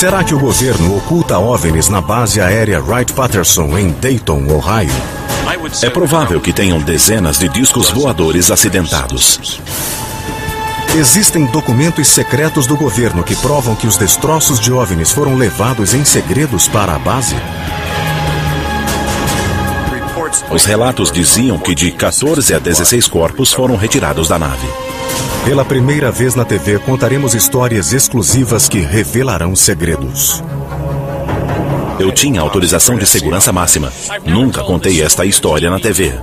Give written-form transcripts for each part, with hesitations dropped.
Será que o governo oculta OVNIs na base aérea Wright-Patterson, em Dayton, Ohio? É provável que tenham dezenas de discos voadores acidentados. Existem documentos secretos do governo que provam que os destroços de OVNIs foram levados em segredos para a base? Os relatos diziam que de 14 a 16 corpos foram retirados da nave. Pela primeira vez na TV, contaremos histórias exclusivas que revelarão segredos. Eu tinha autorização de segurança máxima. Nunca contei esta história na TV.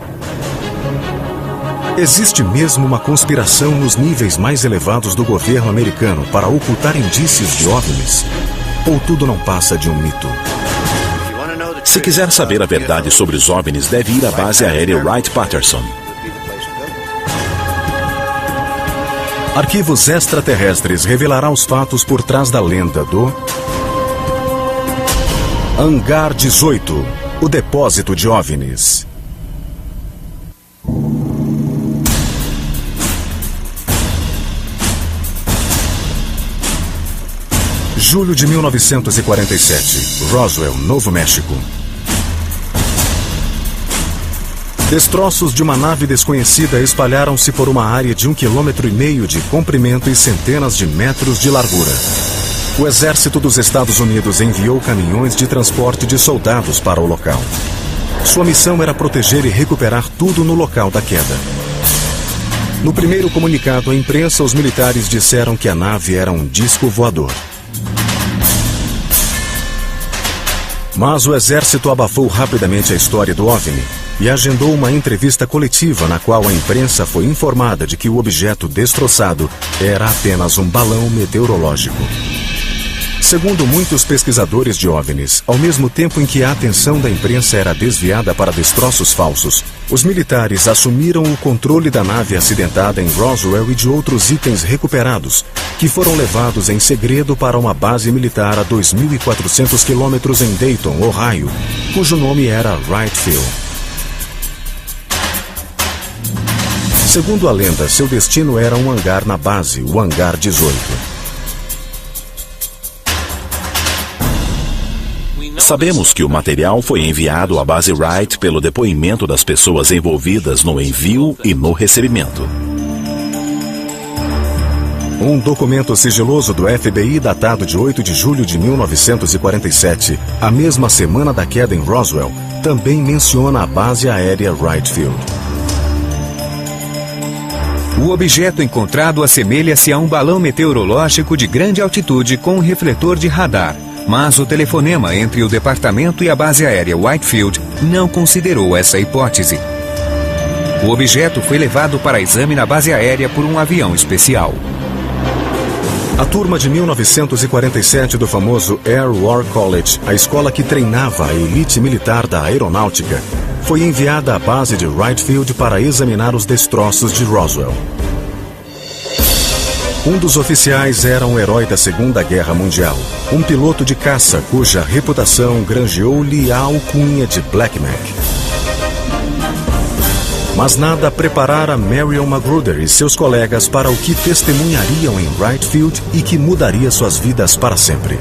Existe mesmo uma conspiração nos níveis mais elevados do governo americano para ocultar indícios de OVNIs? Ou tudo não passa de um mito? Se quiser saber a verdade sobre os OVNIs, deve ir à base aérea Wright-Patterson. Arquivos Extraterrestres revelará os fatos por trás da lenda do Hangar 18, o depósito de OVNIs. Julho de 1947, Roswell, Novo México. Destroços de uma nave desconhecida espalharam-se por uma área de 1,5 km de comprimento e centenas de metros de largura. O exército dos Estados Unidos enviou caminhões de transporte de soldados para o local. Sua missão era proteger e recuperar tudo no local da queda. No primeiro comunicado à imprensa, os militares disseram que a nave era um disco voador. Mas o exército abafou rapidamente a história do OVNI e agendou uma entrevista coletiva na qual a imprensa foi informada de que o objeto destroçado era apenas um balão meteorológico. Segundo muitos pesquisadores de OVNIs, ao mesmo tempo em que a atenção da imprensa era desviada para destroços falsos, os militares assumiram o controle da nave acidentada em Roswell e de outros itens recuperados, que foram levados em segredo para uma base militar a 2.400 quilômetros em Dayton, Ohio, cujo nome era Wright Field. Segundo a lenda, seu destino era um hangar na base, o Hangar 18. Sabemos que o material foi enviado à base Wright pelo depoimento das pessoas envolvidas no envio e no recebimento. Um documento sigiloso do FBI datado de 8 de julho de 1947, a mesma semana da queda em Roswell, também menciona a base aérea Wright Field. O objeto encontrado assemelha-se a um balão meteorológico de grande altitude com um refletor de radar, mas o telefonema entre o departamento e a base aérea Wright Field não considerou essa hipótese. O objeto foi levado para exame na base aérea por um avião especial. A turma de 1947 do famoso Air War College, a escola que treinava a elite militar da aeronáutica, foi enviada à base de Wright Field para examinar os destroços de Roswell. Um dos oficiais era um herói da Segunda Guerra Mundial, um piloto de caça cuja reputação granjeou-lhe a alcunha de Black Mac. Mas nada preparara Marion Magruder e seus colegas para o que testemunhariam em Wright Field e que mudaria suas vidas para sempre.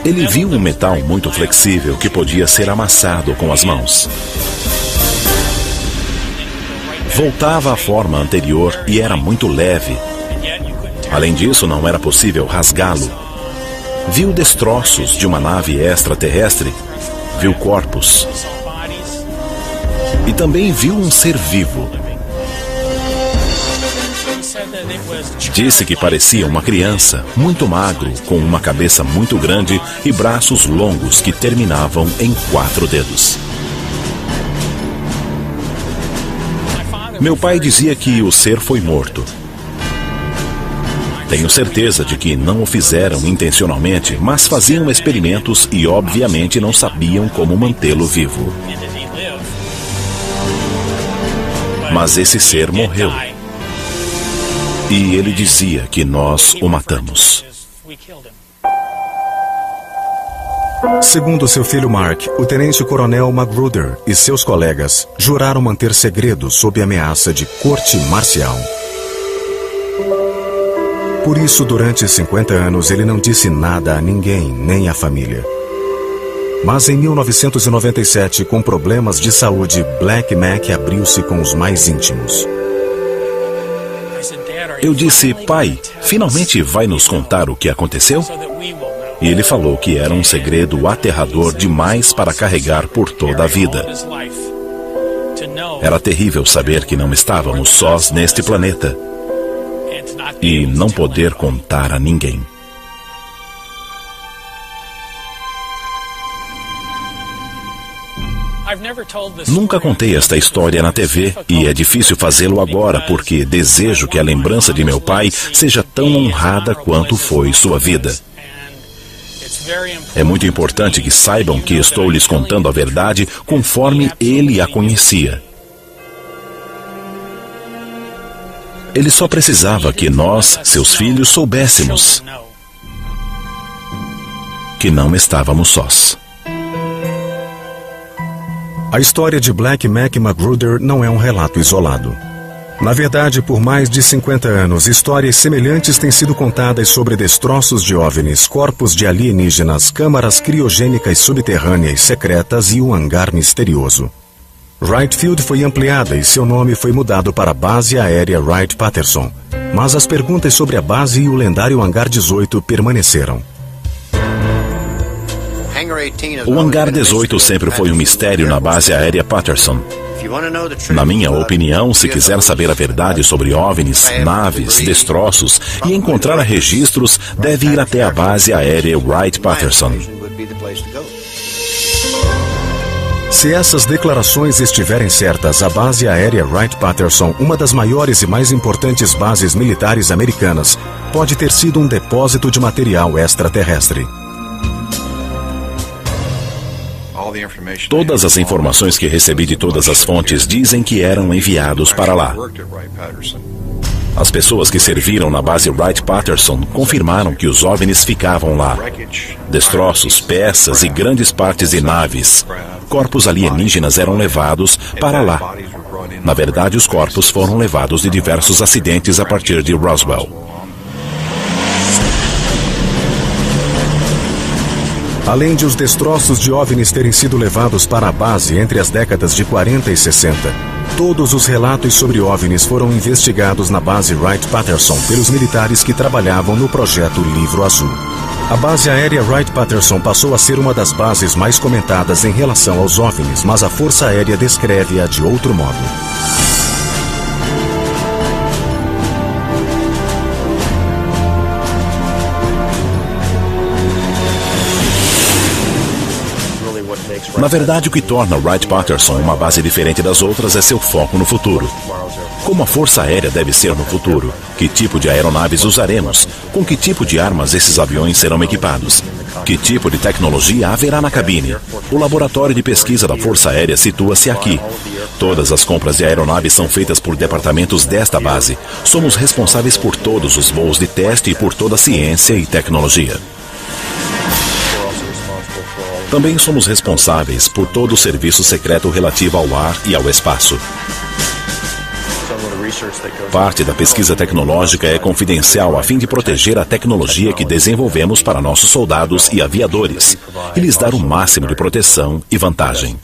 Ele viu um metal muito flexível que podia ser amassado com as mãos. Voltava à forma anterior e era muito leve. Além disso, não era possível rasgá-lo. Viu destroços de uma nave extraterrestre, viu corpos. E também viu um ser vivo. Disse que parecia uma criança, muito magro, com uma cabeça muito grande e braços longos que terminavam em 4 dedos. Meu pai dizia que o ser foi morto. Tenho certeza de que não o fizeram intencionalmente, mas faziam experimentos e obviamente não sabiam como mantê-lo vivo. Mas esse ser morreu. E ele dizia que nós o matamos. Segundo seu filho Mark, o tenente-coronel Magruder e seus colegas juraram manter segredo sob ameaça de corte marcial. Por isso, durante 50 anos, ele não disse nada a ninguém, nem à família. Mas em 1997, com problemas de saúde, Black Mac abriu-se com os mais íntimos. Eu disse, pai, finalmente vai nos contar o que aconteceu? E ele falou que era um segredo aterrador demais para carregar por toda a vida. Era terrível saber que não estávamos sós neste planeta e não poder contar a ninguém. Nunca contei esta história na TV e é difícil fazê-lo agora porque desejo que a lembrança de meu pai seja tão honrada quanto foi sua vida. É muito importante que saibam que estou lhes contando a verdade conforme ele a conhecia. Ele só precisava que nós, seus filhos, soubéssemos que não estávamos sós. A história de Black Mac Magruder não é um relato isolado. Na verdade, por mais de 50 anos, histórias semelhantes têm sido contadas sobre destroços de OVNIs, corpos de alienígenas, câmaras criogênicas subterrâneas secretas e um hangar misterioso. Wright Field foi ampliada e seu nome foi mudado para a Base Aérea Wright-Patterson. Mas as perguntas sobre a base e o lendário Hangar 18 permaneceram. O Hangar 18 sempre foi um mistério na Base Aérea Patterson. Na minha opinião, se quiser saber a verdade sobre OVNIs, naves, destroços e encontrar registros, deve ir até a Base Aérea Wright-Patterson. Se essas declarações estiverem certas, a Base Aérea Wright-Patterson, uma das maiores e mais importantes bases militares americanas, pode ter sido um depósito de material extraterrestre. Todas as informações que recebi de todas as fontes dizem que eram enviados para lá. As pessoas que serviram na base Wright-Patterson confirmaram que os OVNIs ficavam lá. Destroços, peças e grandes partes de naves. Corpos alienígenas eram levados para lá. Na verdade, os corpos foram levados de diversos acidentes a partir de Roswell. Além de os destroços de OVNIs terem sido levados para a base entre as décadas de 40 e 60, todos os relatos sobre OVNIs foram investigados na base Wright-Patterson pelos militares que trabalhavam no projeto Livro Azul. A base aérea Wright-Patterson passou a ser uma das bases mais comentadas em relação aos OVNIs, mas a Força Aérea descreve-a de outro modo. Na verdade, o que torna Wright-Patterson uma base diferente das outras é seu foco no futuro. Como a Força Aérea deve ser no futuro? Que tipo de aeronaves usaremos? Com que tipo de armas esses aviões serão equipados? Que tipo de tecnologia haverá na cabine? O laboratório de pesquisa da Força Aérea situa-se aqui. Todas as compras de aeronaves são feitas por departamentos desta base. Somos responsáveis por todos os voos de teste e por toda a ciência e tecnologia. Também somos responsáveis por todo o serviço secreto relativo ao ar e ao espaço. Parte da pesquisa tecnológica é confidencial a fim de proteger a tecnologia que desenvolvemos para nossos soldados e aviadores e lhes dar o máximo de proteção e vantagem.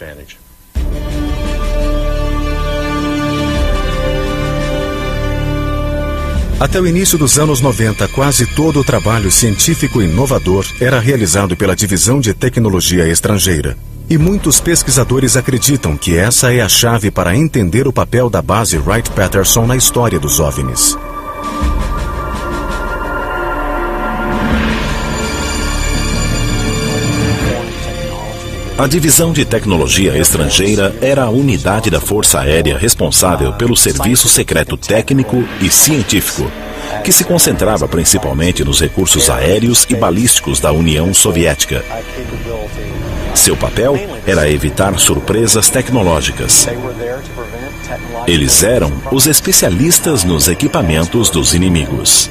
Até o início dos anos 90, quase todo o trabalho científico inovador era realizado pela Divisão de Tecnologia Estrangeira. E muitos pesquisadores acreditam que essa é a chave para entender o papel da base Wright-Patterson na história dos OVNIs. A Divisão de Tecnologia Estrangeira era a unidade da Força Aérea responsável pelo serviço secreto técnico e científico, que se concentrava principalmente nos recursos aéreos e balísticos da União Soviética. Seu papel era evitar surpresas tecnológicas. Eles eram os especialistas nos equipamentos dos inimigos.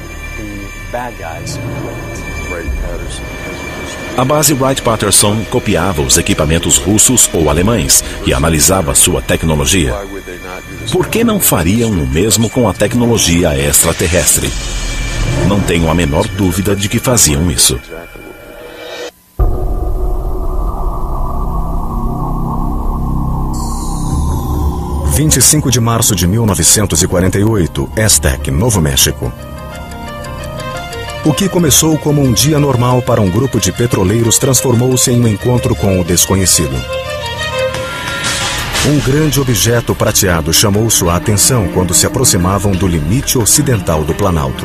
A base Wright-Patterson copiava os equipamentos russos ou alemães e analisava sua tecnologia. Por que não fariam o mesmo com a tecnologia extraterrestre? Não tenho a menor dúvida de que faziam isso. – 25 de março de 1948, Aztec, Novo México. O que começou como um dia normal para um grupo de petroleiros transformou-se em um encontro com o desconhecido. Um grande objeto prateado chamou sua atenção quando se aproximavam do limite ocidental do Planalto.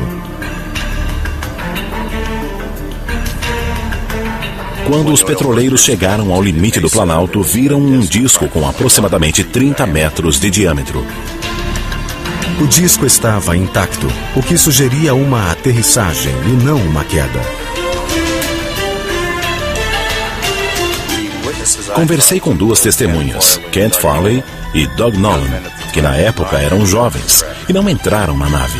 Quando os petroleiros chegaram ao limite do Planalto, viram um disco com aproximadamente 30 metros de diâmetro. O disco estava intacto, o que sugeria uma aterrissagem e não uma queda. Conversei com duas testemunhas, Kent Farley e Doug Nolan, que na época eram jovens e não entraram na nave.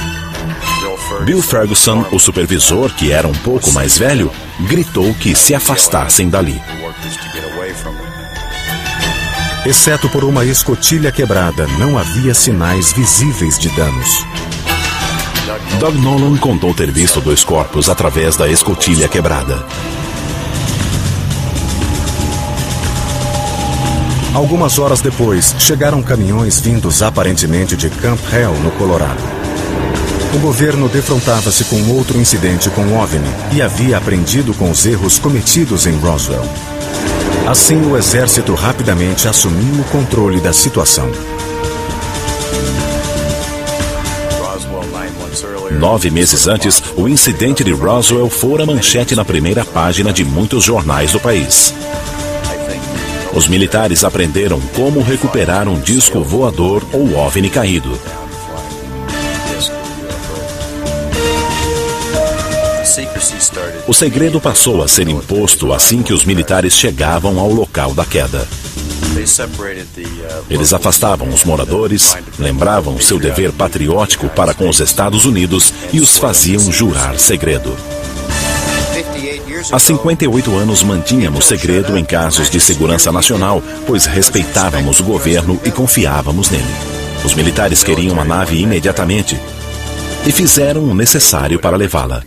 Bill Ferguson, o supervisor, que era um pouco mais velho, gritou que se afastassem dali. Exceto por uma escotilha quebrada, não havia sinais visíveis de danos. Doug Nolan contou ter visto 2 corpos através da escotilha quebrada. Algumas horas depois, chegaram caminhões vindos aparentemente de Camp Hell, no Colorado. O governo defrontava-se com outro incidente com o OVNI e havia aprendido com os erros cometidos em Roswell. Assim, o exército rapidamente assumiu o controle da situação. 9 meses antes, o incidente de Roswell fora manchete na primeira página de muitos jornais do país. Os militares aprenderam como recuperar um disco voador ou OVNI caído. O segredo passou a ser imposto assim que os militares chegavam ao local da queda. Eles afastavam os moradores, lembravam seu dever patriótico para com os Estados Unidos e os faziam jurar segredo. Há 58 anos mantínhamos segredo em casos de segurança nacional, pois respeitávamos o governo e confiávamos nele. Os militares queriam a nave imediatamente e fizeram o necessário para levá-la.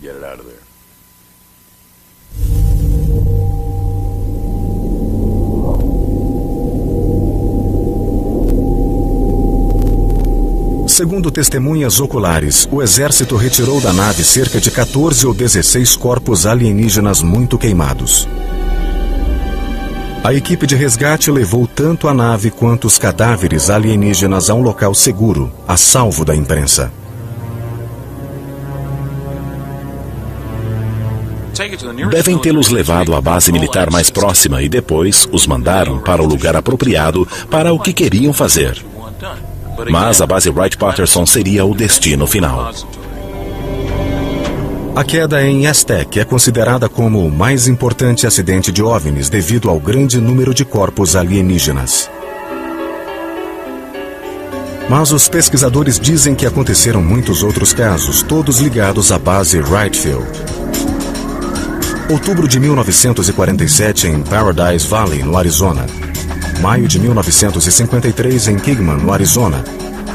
Segundo testemunhas oculares, o exército retirou da nave cerca de 14 ou 16 corpos alienígenas muito queimados. A equipe de resgate levou tanto a nave quanto os cadáveres alienígenas a um local seguro, a salvo da imprensa. Devem tê-los levado à base militar mais próxima e depois os mandaram para o lugar apropriado para o que queriam fazer. Mas a base Wright-Patterson seria o destino final. A queda em Aztec é considerada como o mais importante acidente de OVNIs devido ao grande número de corpos alienígenas. Mas os pesquisadores dizem que aconteceram muitos outros casos, todos ligados à base Wright Field. Outubro de 1947 em Paradise Valley, no Arizona. Maio de 1953 em Kingman, no Arizona.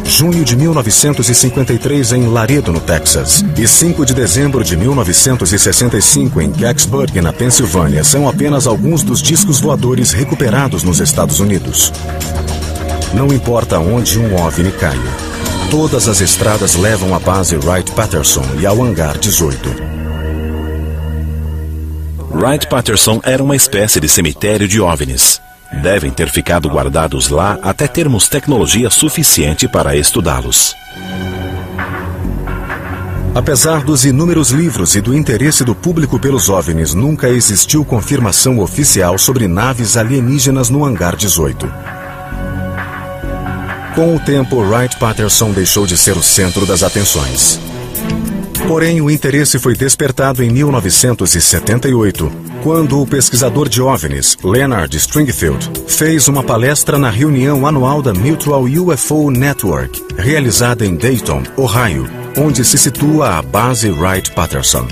Junho de 1953 em Laredo, no Texas. E 5 de dezembro de 1965 em Gettysburg, na Pensilvânia, são apenas alguns dos discos voadores recuperados nos Estados Unidos. Não importa onde um OVNI caia. Todas as estradas levam à base Wright-Patterson e ao hangar 18. Wright-Patterson era uma espécie de cemitério de OVNIs. Devem ter ficado guardados lá até termos tecnologia suficiente para estudá-los. Apesar dos inúmeros livros e do interesse do público pelos OVNIs, nunca existiu confirmação oficial sobre naves alienígenas no hangar 18. Com o tempo, Wright-Patterson deixou de ser o centro das atenções. Porém, o interesse foi despertado em 1978, quando o pesquisador de OVNIs, Leonard Stringfield, fez uma palestra na reunião anual da Mutual UFO Network, realizada em Dayton, Ohio, onde se situa a base Wright-Patterson.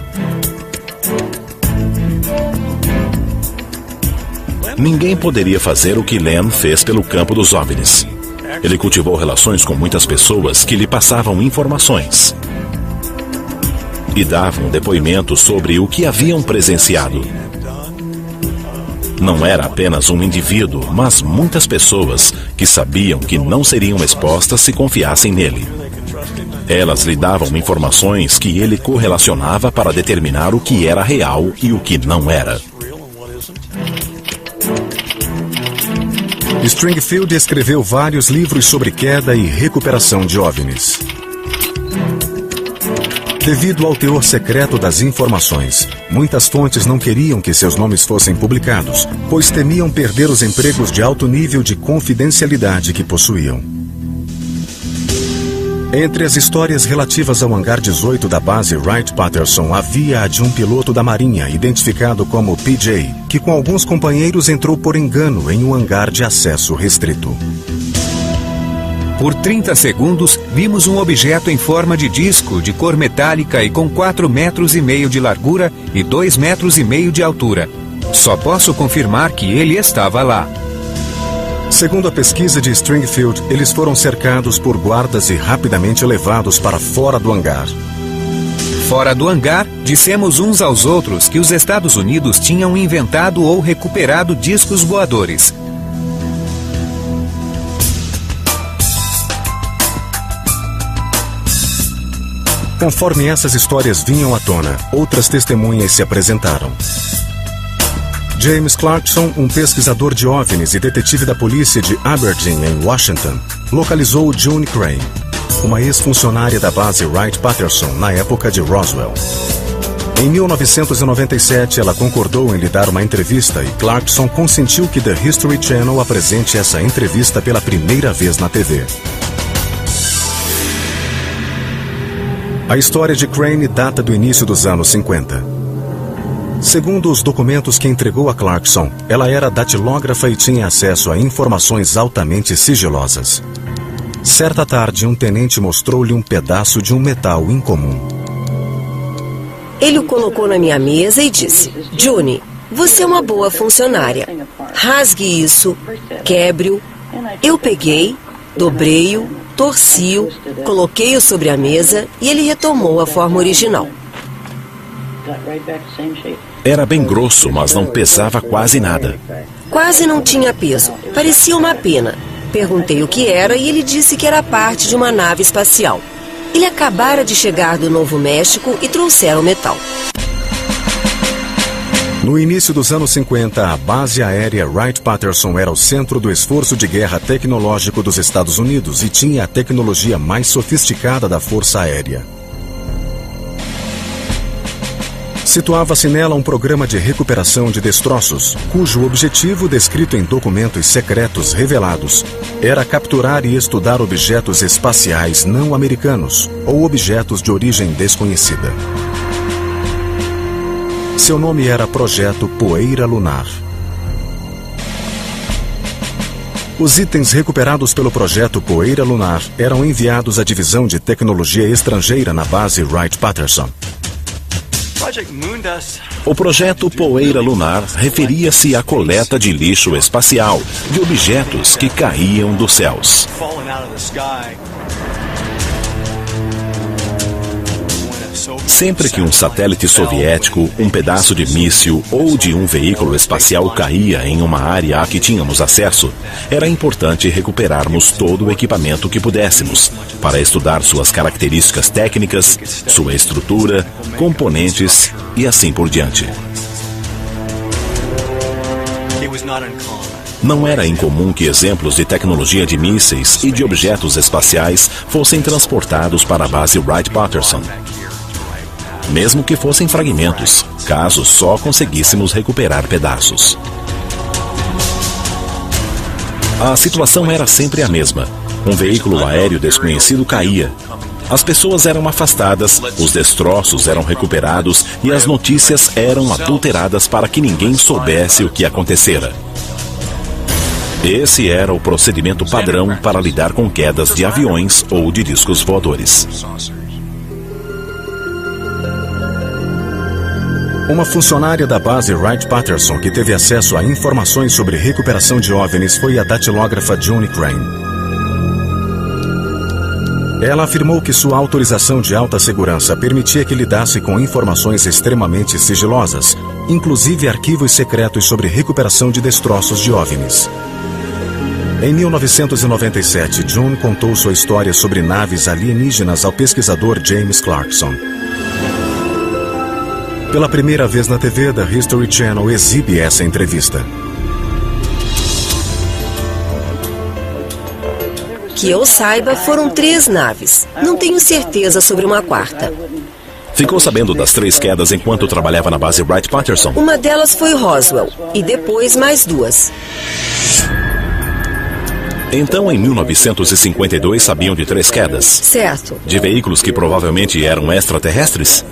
Ninguém poderia fazer o que Len fez pelo campo dos OVNIs. Ele cultivou relações com muitas pessoas que lhe passavam informações. e davam depoimento sobre o que haviam presenciado. Não era apenas um indivíduo, mas muitas pessoas que sabiam que não seriam expostas se confiassem nele. Elas lhe davam informações que ele correlacionava para determinar o que era real e o que não era. Stringfield escreveu vários livros sobre queda e recuperação de OVNIs. Devido ao teor secreto das informações, muitas fontes não queriam que seus nomes fossem publicados, pois temiam perder os empregos de alto nível de confidencialidade que possuíam. Entre as histórias relativas ao hangar 18 da base Wright-Patterson havia a de um piloto da Marinha, identificado como PJ, que com alguns companheiros entrou por engano em um hangar de acesso restrito. Por 30 segundos, vimos um objeto em forma de disco, de cor metálica e com 4,5 metros de largura e 2,5 metros de altura. Só posso confirmar que ele estava lá. Segundo a pesquisa de Stringfield, eles foram cercados por guardas e rapidamente levados para fora do hangar. Fora do hangar, dissemos uns aos outros que os Estados Unidos tinham inventado ou recuperado discos voadores. Conforme essas histórias vinham à tona, outras testemunhas se apresentaram. James Clarkson, um pesquisador de OVNIs e detetive da polícia de Aberdeen, em Washington, localizou June Crane, uma ex-funcionária da base Wright-Patterson na época de Roswell. Em 1997, ela concordou em lhe dar uma entrevista e Clarkson consentiu que The History Channel apresente essa entrevista pela primeira vez na TV. A história de Crane data do início dos anos 50. Segundo os documentos que entregou a Clarkson, ela era datilógrafa e tinha acesso a informações altamente sigilosas. Certa tarde, um tenente mostrou-lhe um pedaço de um metal incomum. Ele o colocou na minha mesa e disse: June, você é uma boa funcionária. Rasgue isso, quebre-o. Eu peguei, dobrei-o, torci-o, coloquei-o sobre a mesa e ele retomou a forma original. Era bem grosso, mas não pesava quase nada. Quase não tinha peso. Parecia uma pena. Perguntei o que era e ele disse que era parte de uma nave espacial. Ele acabara de chegar do Novo México e trouxera o metal. No início dos anos 50, a base aérea Wright-Patterson era o centro do esforço de guerra tecnológico dos Estados Unidos e tinha a tecnologia mais sofisticada da Força Aérea. Situava-se nela um programa de recuperação de destroços, cujo objetivo, descrito em documentos secretos revelados, era capturar e estudar objetos espaciais não americanos ou objetos de origem desconhecida. Seu nome era Projeto Poeira Lunar. Os itens recuperados pelo Projeto Poeira Lunar eram enviados à Divisão de Tecnologia Estrangeira na base Wright-Patterson. O projeto Poeira Lunar referia-se à coleta de lixo espacial, de objetos que caíam dos céus. Sempre que um satélite soviético, um pedaço de míssil ou de um veículo espacial caía em uma área a que tínhamos acesso, era importante recuperarmos todo o equipamento que pudéssemos, para estudar suas características técnicas, sua estrutura, componentes e assim por diante. Não era incomum que exemplos de tecnologia de mísseis e de objetos espaciais fossem transportados para a base Wright-Patterson, mesmo que fossem fragmentos, caso só conseguíssemos recuperar pedaços. A situação era sempre a mesma. Um veículo aéreo desconhecido caía. As pessoas eram afastadas, os destroços eram recuperados e as notícias eram adulteradas para que ninguém soubesse o que acontecera. Esse era o procedimento padrão para lidar com quedas de aviões ou de discos voadores. Uma funcionária da base Wright-Patterson que teve acesso a informações sobre recuperação de OVNIs foi a datilógrafa June Crane. Ela afirmou que sua autorização de alta segurança permitia que lidasse com informações extremamente sigilosas, inclusive arquivos secretos sobre recuperação de destroços de OVNIs. Em 1997, June contou sua história sobre naves alienígenas ao pesquisador James Clarkson. Pela primeira vez na TV, The History Channel exibe essa entrevista. Que eu saiba, foram 3 naves. Não tenho certeza sobre uma 4ª. Ficou sabendo das 3 quedas enquanto trabalhava na base Wright-Patterson? Uma delas foi Roswell, e depois mais 2. Então, em 1952, sabiam de 3 quedas? Certo. De veículos que provavelmente eram extraterrestres?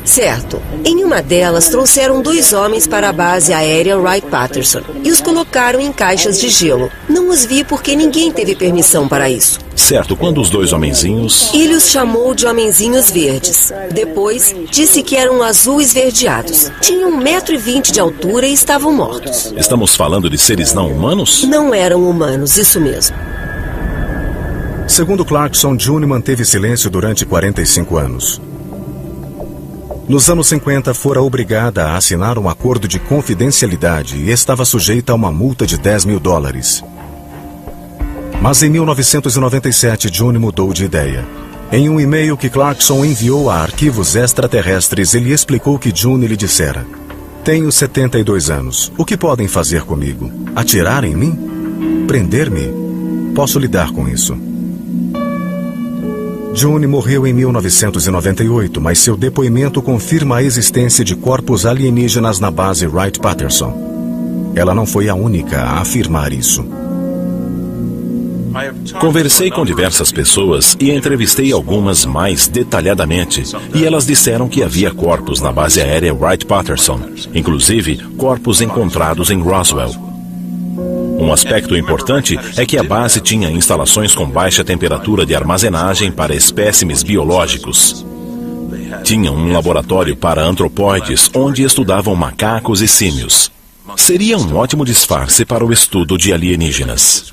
Certo. Em uma delas, trouxeram 2 homens para a base aérea Wright-Patterson e os colocaram em caixas de gelo. Não os vi porque ninguém teve permissão para isso. Certo, quando os 2 homenzinhos... Ele os chamou de homenzinhos verdes. Depois, disse que eram azul esverdeados. Tinham 1,20 m de altura e estavam mortos. Estamos falando de seres não humanos? Não eram humanos, isso mesmo. Segundo Clarkson, June manteve silêncio durante 45 anos. Nos anos 50, fora obrigada a assinar um acordo de confidencialidade e estava sujeita a uma multa de $10 mil. Mas em 1997, June mudou de ideia. Em um e-mail que Clarkson enviou a arquivos extraterrestres, ele explicou que June lhe dissera: "Tenho 72 anos. O que podem fazer comigo? Atirar em mim? Prender-me? Posso lidar com isso." June morreu em 1998, mas seu depoimento confirma a existência de corpos alienígenas na base Wright-Patterson. Ela não foi a única a afirmar isso. Conversei com diversas pessoas e entrevistei algumas mais detalhadamente, e elas disseram que havia corpos na base aérea Wright-Patterson, inclusive corpos encontrados em Roswell. Um aspecto importante é que a base tinha instalações com baixa temperatura de armazenagem para espécimes biológicos. Tinha um laboratório para antropóides onde estudavam macacos e símios. Seria um ótimo disfarce para o estudo de alienígenas.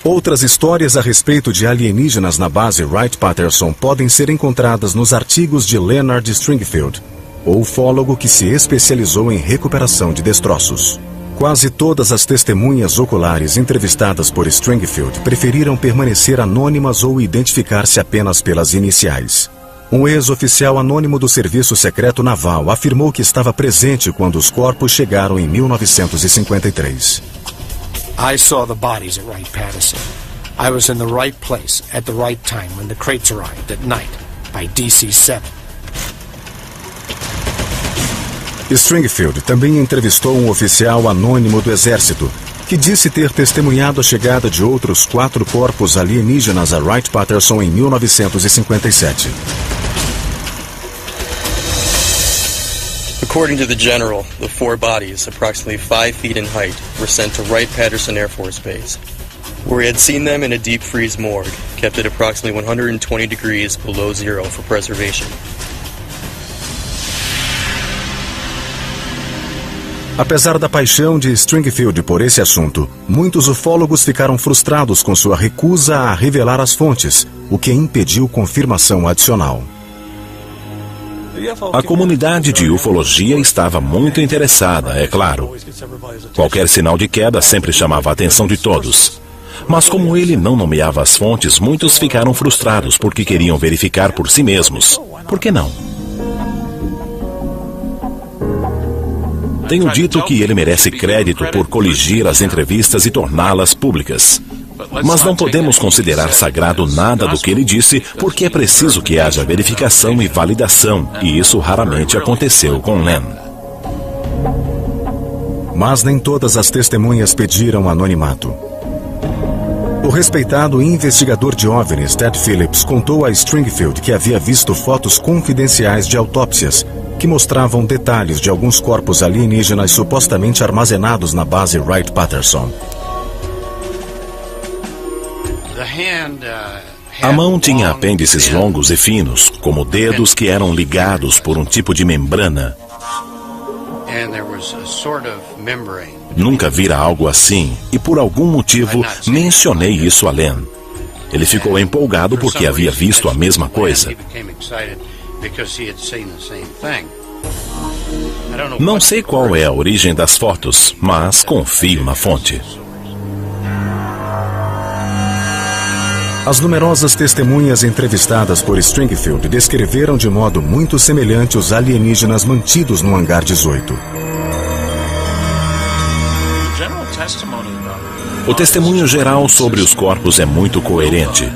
Outras histórias a respeito de alienígenas na base Wright-Patterson podem ser encontradas nos artigos de Leonard Stringfield, o ufólogo que se especializou em recuperação de destroços. Quase todas as testemunhas oculares entrevistadas por Stringfield preferiram permanecer anônimas ou identificar-se apenas pelas iniciais. Um ex-oficial anônimo do Serviço Secreto Naval afirmou que estava presente quando os corpos chegaram em 1953. I saw the bodies at Wright-Patterson. I was in the right place at the right time when the crates arrived at night by DC-7. Stringfield também entrevistou um oficial anônimo do Exército, que disse ter testemunhado a chegada de outros 4 corpos alienígenas a Wright-Patterson em 1957. According to the general, the 4 bodies, approximately 5 feet in height, were sent to Wright-Patterson Air Force Base, where he had seen them in a deep freeze morgue, kept at approximately 120 degrees below zero for preservation. Apesar da paixão de Stringfield por esse assunto, muitos ufólogos ficaram frustrados com sua recusa a revelar as fontes, o que impediu confirmação adicional. A comunidade de ufologia estava muito interessada, é claro. Qualquer sinal de queda sempre chamava a atenção de todos. Mas como ele não nomeava as fontes, muitos ficaram frustrados porque queriam verificar por si mesmos. Por que não? Tenho dito que ele merece crédito por coligir as entrevistas e torná-las públicas. Mas não podemos considerar sagrado nada do que ele disse, porque é preciso que haja verificação e validação, e isso raramente aconteceu com Len. Mas nem todas as testemunhas pediram anonimato. O respeitado investigador de OVNIs, Ted Phillips, contou a Stringfield que havia visto fotos confidenciais de autópsias que mostravam detalhes de alguns corpos alienígenas supostamente armazenados na base Wright-Patterson. A mão tinha apêndices longos e finos, como dedos que eram ligados por um tipo de membrana. Nunca vira algo assim, e por algum motivo mencionei isso a Len. Ele ficou empolgado porque havia visto a mesma coisa. Não sei qual é a origem das fotos, mas confio na fonte. As numerosas testemunhas entrevistadas por Stringfield descreveram de modo muito semelhante os alienígenas mantidos no hangar 18. O testemunho geral sobre os corpos é muito coerente.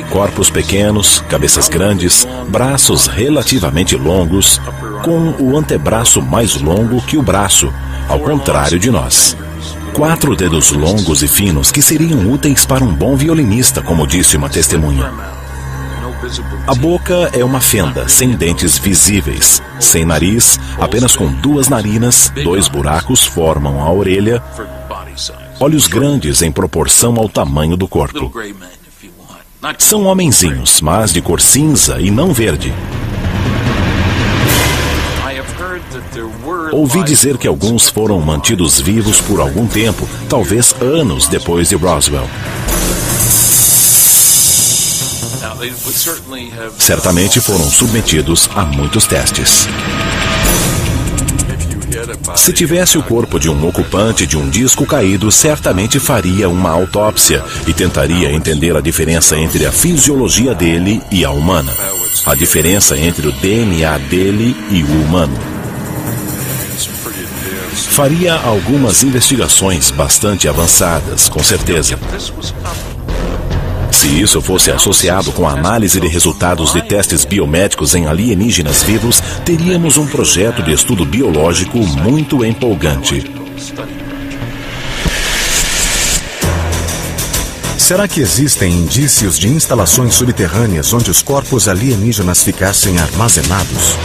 Corpos pequenos, cabeças grandes, braços relativamente longos, com o antebraço mais longo que o braço, ao contrário de nós. 4 dedos longos e finos que seriam úteis para um bom violinista, como disse uma testemunha. A boca é uma fenda, sem dentes visíveis, sem nariz, apenas com 2 narinas, 2 buracos formam a orelha, olhos grandes em proporção ao tamanho do corpo. São homenzinhos, mas de cor cinza e não verde. Ouvi dizer que alguns foram mantidos vivos por algum tempo, talvez anos depois de Roswell. Certamente foram submetidos a muitos testes. Se tivesse o corpo de um ocupante de um disco caído, certamente faria uma autópsia e tentaria entender a diferença entre a fisiologia dele e a humana. A diferença entre o DNA dele e o humano. Faria algumas investigações bastante avançadas, com certeza. Se isso fosse associado com a análise de resultados de testes biomédicos em alienígenas vivos, teríamos um projeto de estudo biológico muito empolgante. Será que existem indícios de instalações subterrâneas onde os corpos alienígenas ficassem armazenados?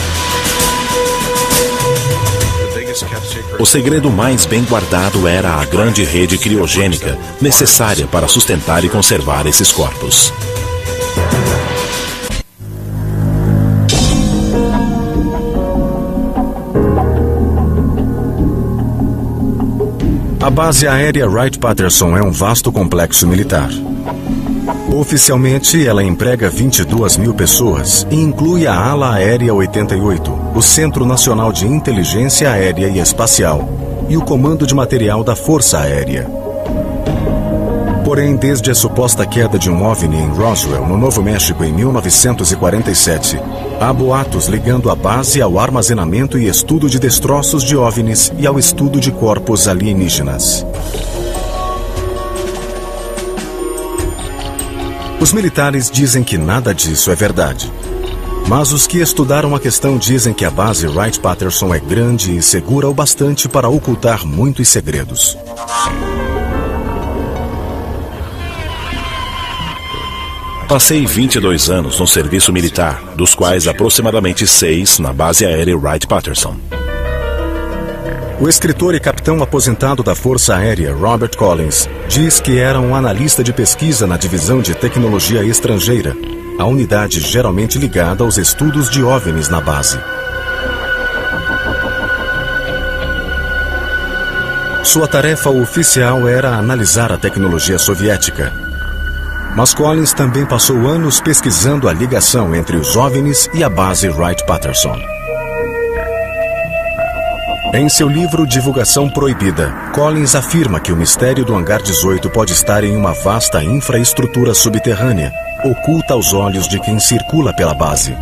O segredo mais bem guardado era a grande rede criogênica necessária para sustentar e conservar esses corpos. A base aérea Wright-Patterson é um vasto complexo militar. Oficialmente, ela emprega 22 mil pessoas e inclui a Ala Aérea 88, o Centro Nacional de Inteligência Aérea e Espacial e o Comando de Material da Força Aérea. Porém, desde a suposta queda de um OVNI em Roswell, no Novo México, em 1947, há boatos ligando a base ao armazenamento e estudo de destroços de OVNIs e ao estudo de corpos alienígenas. Os militares dizem que nada disso é verdade. Mas os que estudaram a questão dizem que a base Wright-Patterson é grande e segura o bastante para ocultar muitos segredos. Passei 22 anos no serviço militar, dos quais aproximadamente 6 na base aérea Wright-Patterson. O escritor e capitão aposentado da Força Aérea, Robert Collins, diz que era um analista de pesquisa na Divisão de Tecnologia Estrangeira, a unidade geralmente ligada aos estudos de OVNIs na base. Sua tarefa oficial era analisar a tecnologia soviética. Mas Collins também passou anos pesquisando a ligação entre os OVNIs e a base Wright-Patterson. Em seu livro Divulgação Proibida, Collins afirma que o mistério do Hangar 18 pode estar em uma vasta infraestrutura subterrânea, oculta aos olhos de quem circula pela base.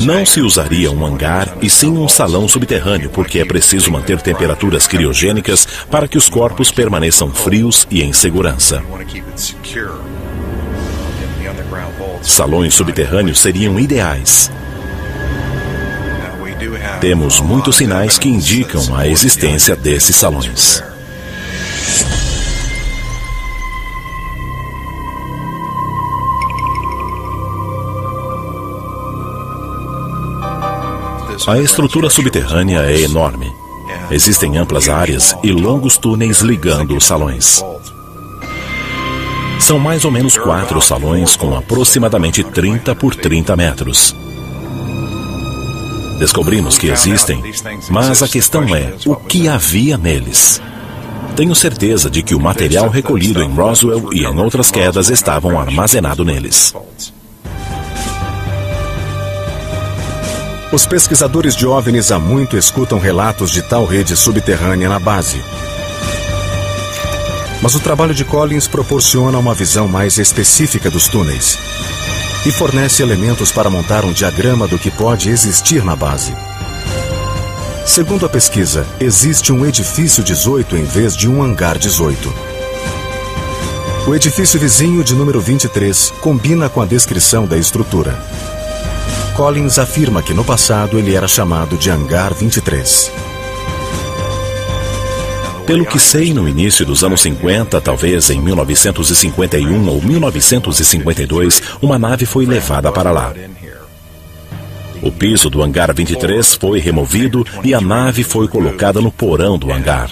Não se usaria um hangar e sim um salão subterrâneo, porque é preciso manter temperaturas criogênicas para que os corpos permaneçam frios e em segurança. Salões subterrâneos seriam ideais. Temos muitos sinais que indicam a existência desses salões. A estrutura subterrânea é enorme. Existem amplas áreas e longos túneis ligando os salões. São mais ou menos 4 salões com aproximadamente 30 por 30 metros. Descobrimos que existem, mas a questão é o que havia neles. Tenho certeza de que o material recolhido em Roswell e em outras quedas estavam armazenado neles. Os pesquisadores de OVNIs há muito escutam relatos de tal rede subterrânea na base. Mas o trabalho de Collins proporciona uma visão mais específica dos túneis e fornece elementos para montar um diagrama do que pode existir na base. Segundo a pesquisa, existe um edifício 18 em vez de um hangar 18. O edifício vizinho de número 23 combina com a descrição da estrutura. Collins afirma que no passado ele era chamado de hangar 23. Pelo que sei, no início dos anos 50, talvez em 1951 ou 1952, uma nave foi levada para lá. O piso do hangar 23 foi removido e a nave foi colocada no porão do hangar.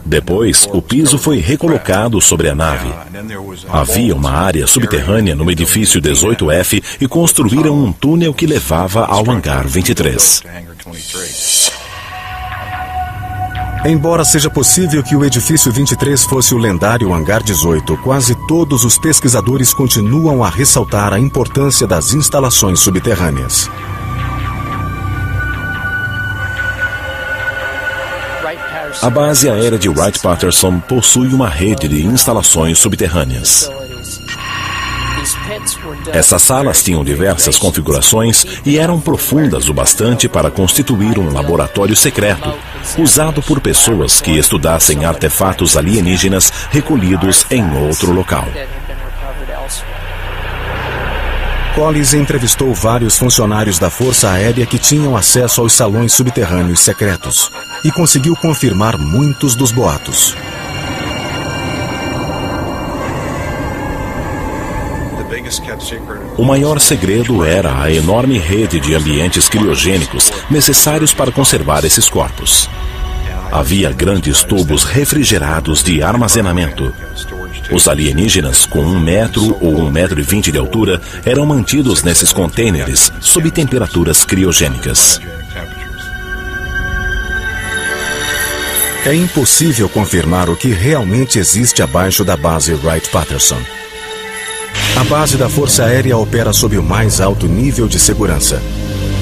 Depois, o piso foi recolocado sobre a nave. Havia uma área subterrânea no edifício 18F e construíram um túnel que levava ao hangar 23. Embora seja possível que o edifício 23 fosse o lendário hangar 18, quase todos os pesquisadores continuam a ressaltar a importância das instalações subterrâneas. A base aérea de Wright-Patterson possui uma rede de instalações subterrâneas. Essas salas tinham diversas configurações e eram profundas o bastante para constituir um laboratório secreto, usado por pessoas que estudassem artefatos alienígenas recolhidos em outro local. Collins entrevistou vários funcionários da Força Aérea que tinham acesso aos salões subterrâneos secretos e conseguiu confirmar muitos dos boatos. O maior segredo era a enorme rede de ambientes criogênicos necessários para conservar esses corpos. Havia grandes tubos refrigerados de armazenamento. Os alienígenas, com 1 metro ou 1,20 metro de altura, eram mantidos nesses contêineres sob temperaturas criogênicas. É impossível confirmar o que realmente existe abaixo da base Wright-Patterson. A base da Força Aérea opera sob o mais alto nível de segurança.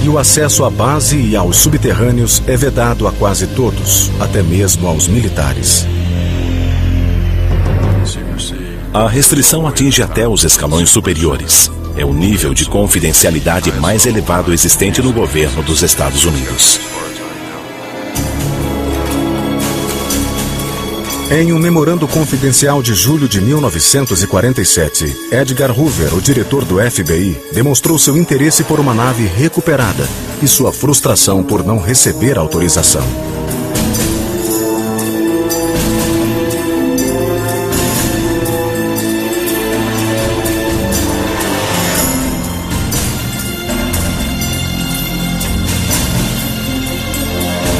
E o acesso à base e aos subterrâneos é vedado a quase todos, até mesmo aos militares. A restrição atinge até os escalões superiores. É o nível de confidencialidade mais elevado existente no governo dos Estados Unidos. Em um memorando confidencial de julho de 1947, Edgar Hoover, o diretor do FBI, demonstrou seu interesse por uma nave recuperada e sua frustração por não receber autorização.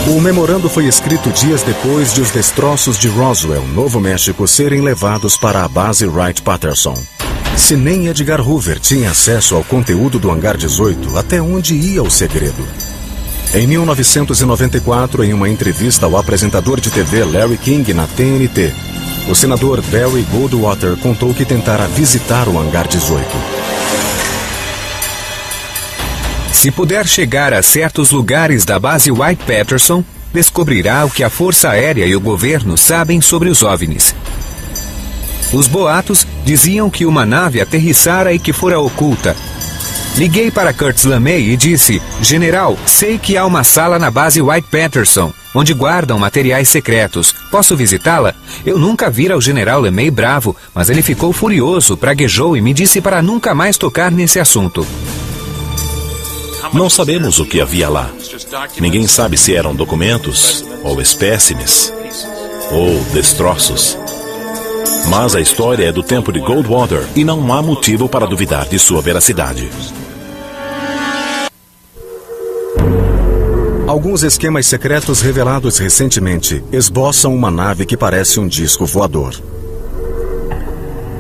O memorando foi escrito dias depois de os destroços de Roswell, Novo México, serem levados para a base Wright-Patterson. Se nem Edgar Hoover tinha acesso ao conteúdo do hangar 18, até onde ia o segredo? Em 1994, em uma entrevista ao apresentador de TV Larry King na TNT, o senador Barry Goldwater contou que tentara visitar o hangar 18. Se puder chegar a certos lugares da base Wright-Patterson, descobrirá o que a Força Aérea e o governo sabem sobre os OVNIs. Os boatos diziam que uma nave aterrissara e que fora oculta. Liguei para Curtis LeMay e disse: "General, sei que há uma sala na base Wright-Patterson, onde guardam materiais secretos. Posso visitá-la?" Eu nunca vira o general LeMay bravo, mas ele ficou furioso, praguejou e me disse para nunca mais tocar nesse assunto. Não sabemos o que havia lá. Ninguém sabe se eram documentos, ou espécimes, ou destroços. Mas a história é do tempo de Goldwater e não há motivo para duvidar de sua veracidade. Alguns esquemas secretos revelados recentemente esboçam uma nave que parece um disco voador.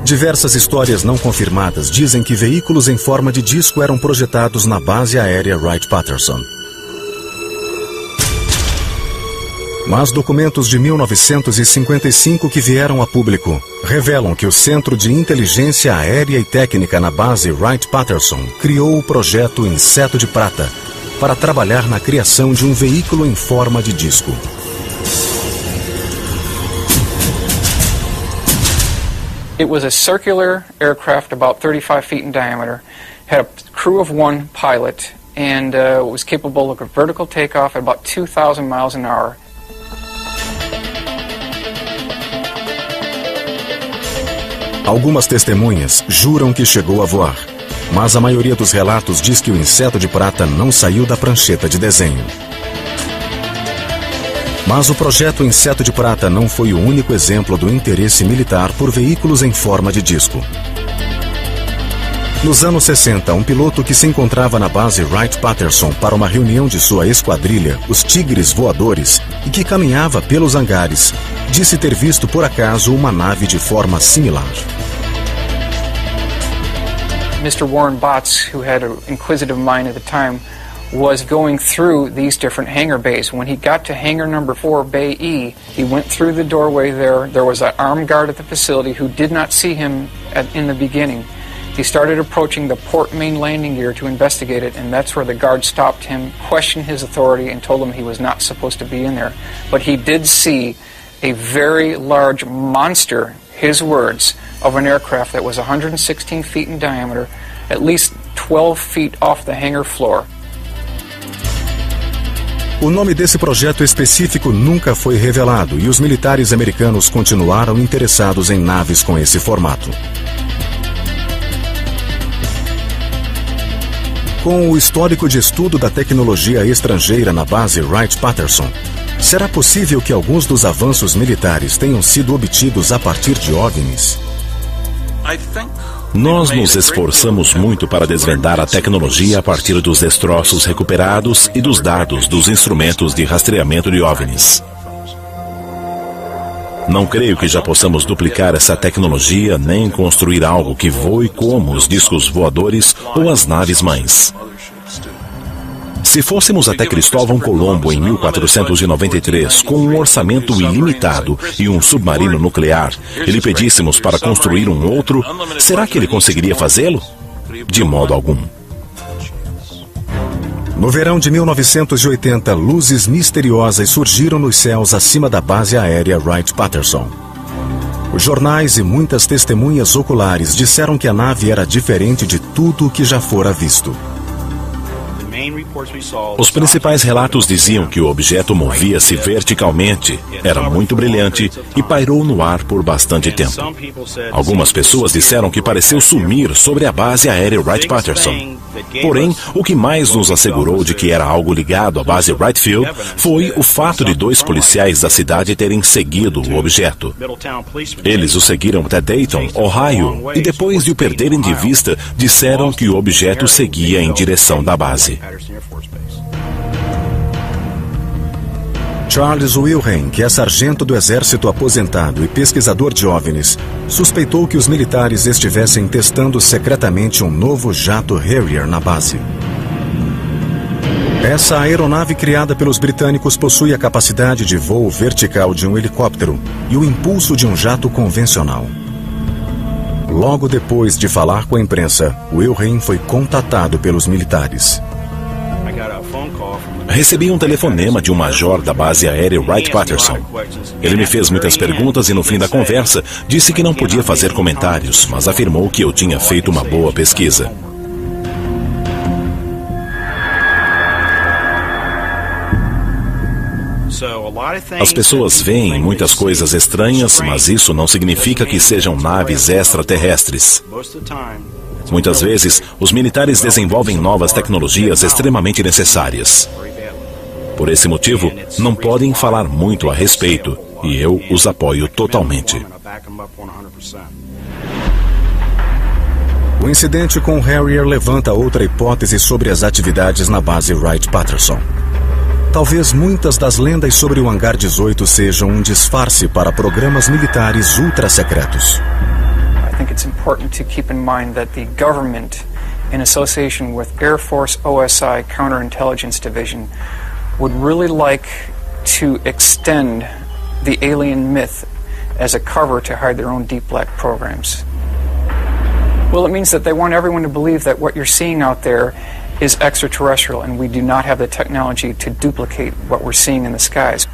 Diversas histórias não confirmadas dizem que veículos em forma de disco eram projetados na base aérea Wright-Patterson. Mas documentos de 1955 que vieram a público revelam que o Centro de Inteligência Aérea e Técnica na base Wright-Patterson criou o projeto Inseto de Prata para trabalhar na criação de um veículo em forma de disco. It was a circular aircraft about 35 feet in diameter, had a crew of one pilot, and was capable of a vertical takeoff at about 2,000 miles an hour. Algumas testemunhas juram que chegou a voar, mas a maioria dos relatos diz que o inseto de prata não saiu da prancheta de desenho. Mas o projeto Inseto de Prata não foi o único exemplo do interesse militar por veículos em forma de disco. Nos anos 60, um piloto que se encontrava na base Wright-Patterson para uma reunião de sua esquadrilha, os Tigres Voadores, e que caminhava pelos hangares, disse ter visto por acaso uma nave de forma similar. Mr. Warren Botts, who had an inquisitive mind at the time, was going through these different hangar bays. When he got to hangar number 4, Bay E, he went through the doorway there. There was an armed guard at the facility who did not see him in the beginning. He started approaching the port main landing gear to investigate it, and that's where the guard stopped him, questioned his authority, and told him he was not supposed to be in there. But he did see a very large monster, his words, of an aircraft that was 116 feet in diameter, at least 12 feet off the hangar floor. O nome desse projeto específico nunca foi revelado e os militares americanos continuaram interessados em naves com esse formato. Com o histórico de estudo da tecnologia estrangeira na base Wright-Patterson, será possível que alguns dos avanços militares tenham sido obtidos a partir de OVNIs? Nós nos esforçamos muito para desvendar a tecnologia a partir dos destroços recuperados e dos dados dos instrumentos de rastreamento de OVNIs. Não creio que já possamos duplicar essa tecnologia nem construir algo que voe como os discos voadores ou as naves-mães. Se fôssemos até Cristóvão Colombo em 1493 com um orçamento ilimitado e um submarino nuclear e lhe pedíssemos para construir um outro, será que ele conseguiria fazê-lo? De modo algum. No verão de 1980, luzes misteriosas surgiram nos céus acima da base aérea Wright-Patterson. Os jornais e muitas testemunhas oculares disseram que a nave era diferente de tudo o que já fora visto. Os principais relatos diziam que o objeto movia-se verticalmente, era muito brilhante e pairou no ar por bastante tempo. Algumas pessoas disseram que pareceu sumir sobre a base aérea Wright-Patterson. Porém, o que mais nos assegurou de que era algo ligado à base Wright Field foi o fato de 2 policiais da cidade terem seguido o objeto. Eles o seguiram até Dayton, Ohio, e depois de o perderem de vista, disseram que o objeto seguia em direção da base. Charles Wilhelm, que é sargento do exército aposentado e pesquisador de OVNIs, suspeitou que os militares estivessem testando secretamente um novo jato Harrier na base. Essa aeronave criada pelos britânicos possui a capacidade de voo vertical de um helicóptero e o impulso de um jato convencional. Logo depois de falar com a imprensa, Wilhelm foi contatado pelos militares. Recebi um telefonema de um major da base aérea Wright-Patterson. Ele me fez muitas perguntas e no fim da conversa disse que não podia fazer comentários, mas afirmou que eu tinha feito uma boa pesquisa. As pessoas veem muitas coisas estranhas, mas isso não significa que sejam naves extraterrestres. Muitas vezes, os militares desenvolvem novas tecnologias extremamente necessárias. Por esse motivo, não podem falar muito a respeito, e eu os apoio totalmente. O incidente com o Harrier levanta outra hipótese sobre as atividades na base Wright-Patterson. Talvez muitas das lendas sobre o Hangar 18 sejam um disfarce para programas militares ultra-secretos. I think it's important to keep in mind that the government, in association with Air Force OSI Counterintelligence Division, would really like to extend the alien myth as a cover to hide their own deep black programs. Well, it means that they want everyone to believe that what you're seeing out there is extraterrestrial, and we do not have the technology to duplicate what we're seeing in the skies.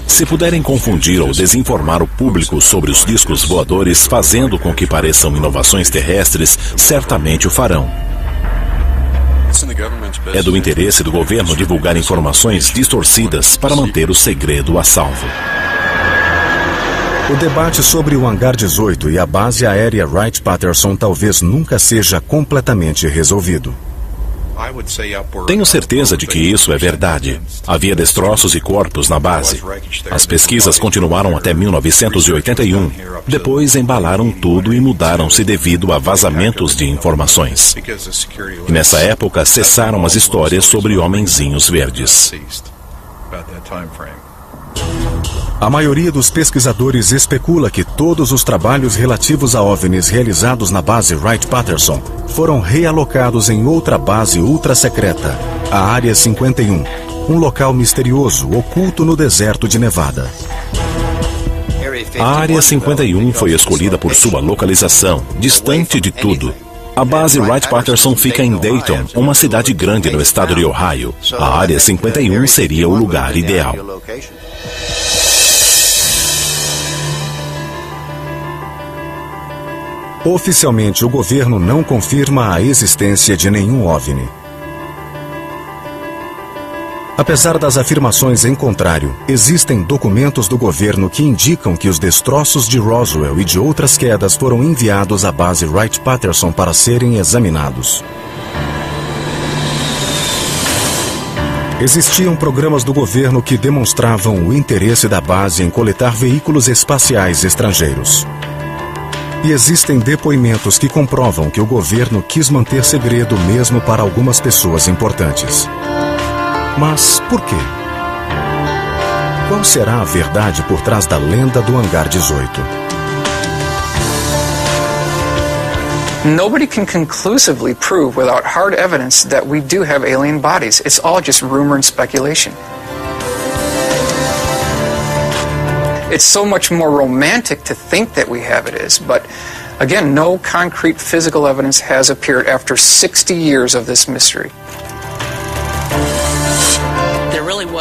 Se puderem confundir ou desinformar o público sobre os discos voadores, fazendo com que pareçam inovações terrestres, certamente o farão. É do interesse do governo divulgar informações distorcidas para manter o segredo a salvo. O debate sobre o Hangar 18 e a base aérea Wright-Patterson talvez nunca seja completamente resolvido. Tenho certeza de que isso é verdade. Havia destroços e corpos na base. As pesquisas continuaram até 1981. Depois embalaram tudo e mudaram-se devido a vazamentos de informações. E nessa época cessaram as histórias sobre homenzinhos verdes. A maioria dos pesquisadores especula que todos os trabalhos relativos a OVNIs realizados na base Wright-Patterson foram realocados em outra base ultra-secreta, a Área 51, um local misterioso oculto no deserto de Nevada. A Área 51 foi escolhida por sua localização, distante de tudo. A base Wright-Patterson fica em Dayton, uma cidade grande no estado de Ohio. A Área 51 seria o lugar ideal. Oficialmente, o governo não confirma a existência de nenhum OVNI. Apesar das afirmações em contrário, existem documentos do governo que indicam que os destroços de Roswell e de outras quedas foram enviados à base Wright-Patterson para serem examinados. Existiam programas do governo que demonstravam o interesse da base em coletar veículos espaciais estrangeiros. E existem depoimentos que comprovam que o governo quis manter segredo mesmo para algumas pessoas importantes. Mas por quê? Qual será a verdade por trás da lenda do Hangar 18? Nobody can conclusively prove without hard evidence that we do have alien bodies. It's all just rumor and speculation. It's so much more romantic to think that we have it is, but again, no concrete physical evidence has appeared after 60 years of this mystery.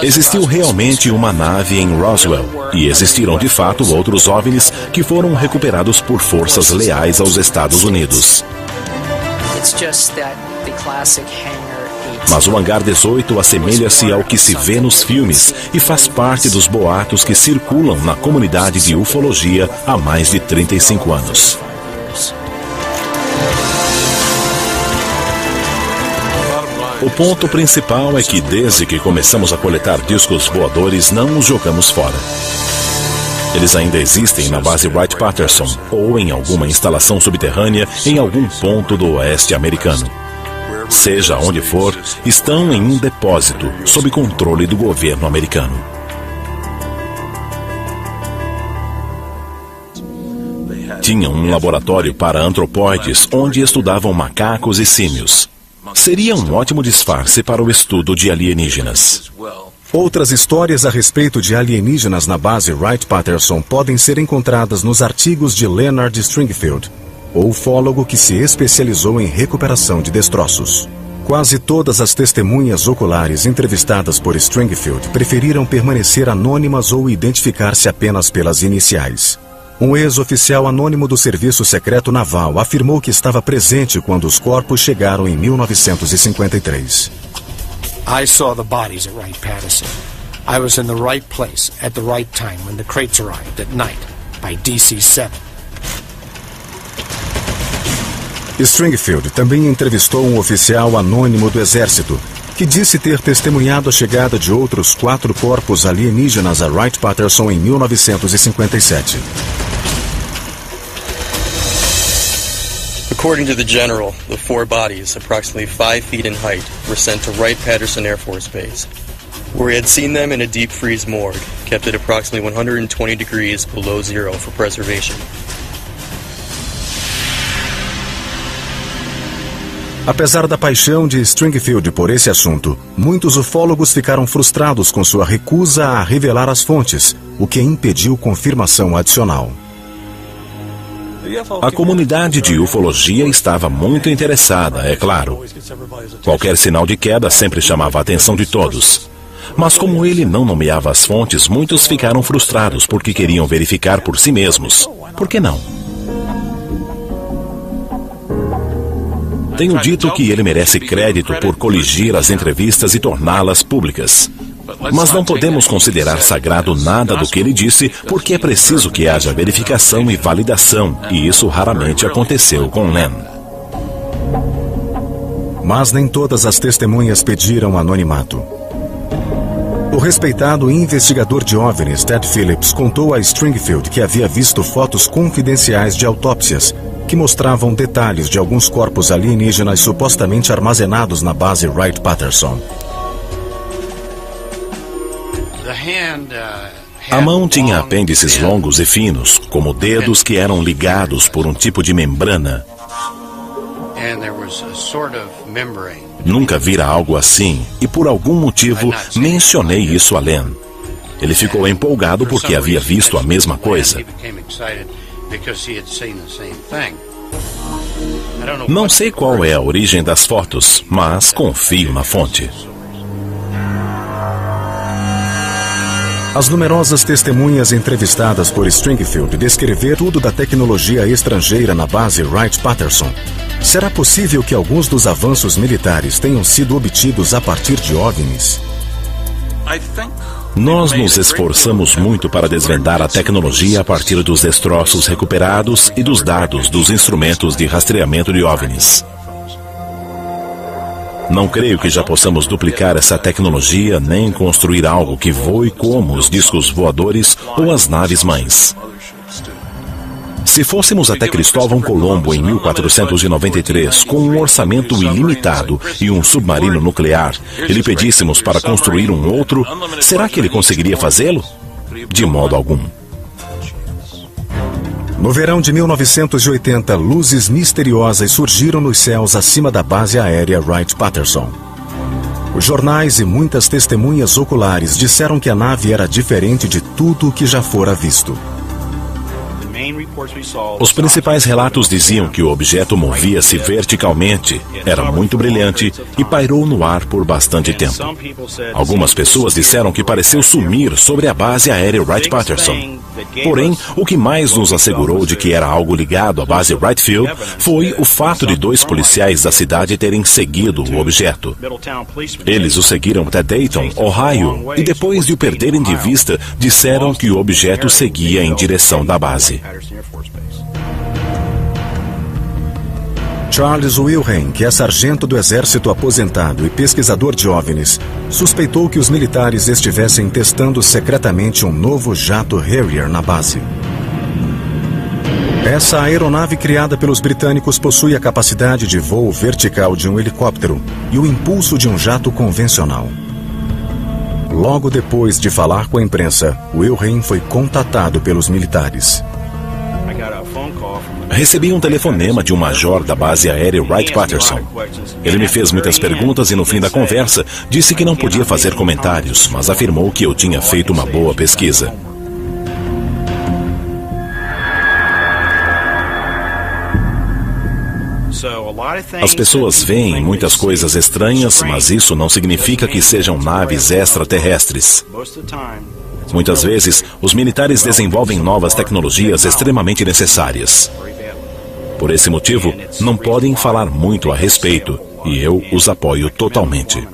Existiu realmente uma nave em Roswell, e existiram de fato outros OVNIs que foram recuperados por forças leais aos Estados Unidos. Mas o Hangar 18 assemelha-se ao que se vê nos filmes e faz parte dos boatos que circulam na comunidade de ufologia há mais de 35 anos. O ponto principal é que desde que começamos a coletar discos voadores não os jogamos fora. Eles ainda existem na base Wright-Patterson ou em alguma instalação subterrânea em algum ponto do oeste americano. Seja onde for, estão em um depósito sob controle do governo americano. Tinham um laboratório para antropóides onde estudavam macacos e símios. Seria um ótimo disfarce para o estudo de alienígenas. Outras histórias a respeito de alienígenas na base Wright-Patterson podem ser encontradas nos artigos de Leonard Stringfield, o ufólogo que se especializou em recuperação de destroços. Quase todas as testemunhas oculares entrevistadas por Stringfield preferiram permanecer anônimas ou identificar-se apenas pelas iniciais. Um ex-oficial anônimo do Serviço Secreto Naval afirmou que estava presente quando os corpos chegaram em 1953. I saw the bodies at Wright-Patterson. I was in the right place at the right time when the crates arrived at night by DC-7. Stringfield também entrevistou um oficial anônimo do Exército, que disse ter testemunhado a chegada de outros 4 corpos alienígenas a Wright-Patterson em 1957. According to the general, the 4 bodies, approximately 5 feet in height, were sent to Wright-Patterson Air Force Base, where he had seen them in a deep freeze morgue, kept at approximately 120 degrees below zero for preservation. Apesar da paixão de Stringfield por esse assunto, muitos ufólogos ficaram frustrados com sua recusa a revelar as fontes, o que impediu confirmação adicional. A comunidade de ufologia estava muito interessada, é claro. Qualquer sinal de queda sempre chamava a atenção de todos. Mas como ele não nomeava as fontes, muitos ficaram frustrados porque queriam verificar por si mesmos. Por que não? Tenho dito que ele merece crédito por coligir as entrevistas e torná-las públicas. Mas não podemos considerar sagrado nada do que ele disse, porque é preciso que haja verificação e validação, e isso raramente aconteceu com Len. Mas nem todas as testemunhas pediram anonimato. O respeitado investigador de OVNIs, Ted Phillips, contou a Stringfield que havia visto fotos confidenciais de autópsias que mostravam detalhes de alguns corpos alienígenas supostamente armazenados na base Wright-Patterson. A mão tinha apêndices longos e finos, como dedos que eram ligados por um tipo de membrana. Nunca vira algo assim, e por algum motivo mencionei isso a Len. Ele ficou empolgado porque havia visto a mesma coisa. Não sei qual é a origem das fotos, mas confio na fonte. As numerosas testemunhas entrevistadas por Stringfield descreveram tudo da tecnologia estrangeira na base Wright-Patterson. Será possível que alguns dos avanços militares tenham sido obtidos a partir de OVNIs? Nós nos esforçamos muito para desvendar a tecnologia a partir dos destroços recuperados e dos dados dos instrumentos de rastreamento de OVNIs. Não creio que já possamos duplicar essa tecnologia nem construir algo que voe como os discos voadores ou as naves-mães. Se fôssemos até Cristóvão Colombo em 1493, com um orçamento ilimitado e um submarino nuclear, e lhe pedíssemos para construir um outro, será que ele conseguiria fazê-lo? De modo algum. No verão de 1980, luzes misteriosas surgiram nos céus acima da base aérea Wright-Patterson. Os jornais e muitas testemunhas oculares disseram que a nave era diferente de tudo o que já fora visto. Os principais relatos diziam que o objeto movia-se verticalmente, era muito brilhante e pairou no ar por bastante tempo. Algumas pessoas disseram que pareceu sumir sobre a base aérea Wright-Patterson. Porém, o que mais nos assegurou de que era algo ligado à base Wright Field foi o fato de 2 policiais da cidade terem seguido o objeto. Eles o seguiram até Dayton, Ohio, e depois de o perderem de vista, disseram que o objeto seguia em direção da base. Charles Wilhelm, que é sargento do exército aposentado e pesquisador de OVNIs, suspeitou que os militares estivessem testando secretamente um novo jato Harrier na base. Essa aeronave criada pelos britânicos possui a capacidade de voo vertical de um helicóptero e o impulso de um jato convencional. Logo depois de falar com a imprensa, Wilhelm foi contatado pelos militares. Recebi um telefonema de um major da base aérea Wright-Patterson. Ele me fez muitas perguntas e no fim da conversa disse que não podia fazer comentários, mas afirmou que eu tinha feito uma boa pesquisa. As pessoas veem muitas coisas estranhas, mas isso não significa que sejam naves extraterrestres. Muitas vezes, os militares desenvolvem novas tecnologias extremamente necessárias. Por esse motivo, não podem falar muito a respeito, e eu os apoio totalmente.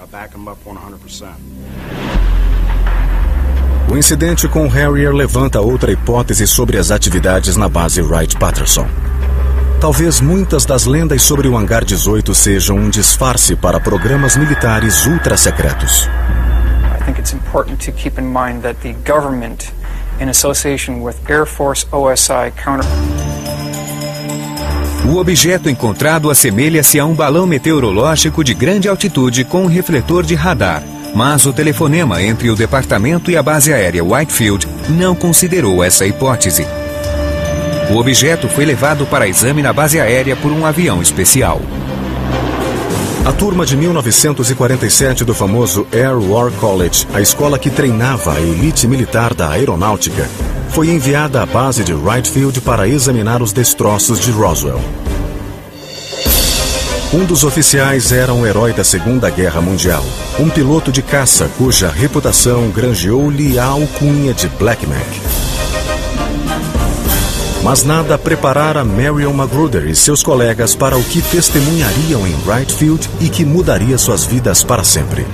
O incidente com o Harrier levanta outra hipótese sobre as atividades na base Wright-Patterson. Talvez muitas das lendas sobre o Hangar 18 sejam um disfarce para programas militares ultra-secretos. I think it's important to keep in mind that the government, in association with Air Force OSI O objeto encontrado assemelha-se a um balão meteorológico de grande altitude com um refletor de radar, mas o telefonema entre o departamento e a base aérea Whitefield não considerou essa hipótese. O objeto foi levado para exame na base aérea por um avião especial. A turma de 1947 do famoso Air War College, a escola que treinava a elite militar da aeronáutica, foi enviada à base de Wright Field para examinar os destroços de Roswell. Um dos oficiais era um herói da Segunda Guerra Mundial, um piloto de caça cuja reputação granjeou-lhe a alcunha de Black Mac. Mas nada preparara Marion Magruder e seus colegas para o que testemunhariam em Wright Field e que mudaria suas vidas para sempre.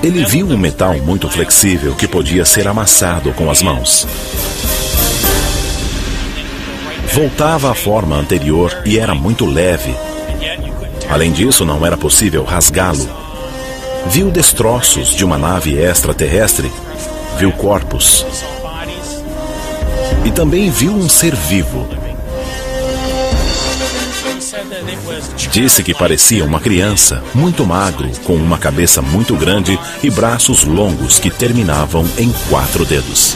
Ele viu um metal muito flexível que podia ser amassado com as mãos. Voltava à forma anterior e era muito leve. Além disso, não era possível rasgá-lo. Viu destroços de uma nave extraterrestre. Viu corpos. E também viu um ser vivo. Disse que parecia uma criança, muito magro, com uma cabeça muito grande e braços longos que terminavam em 4 dedos.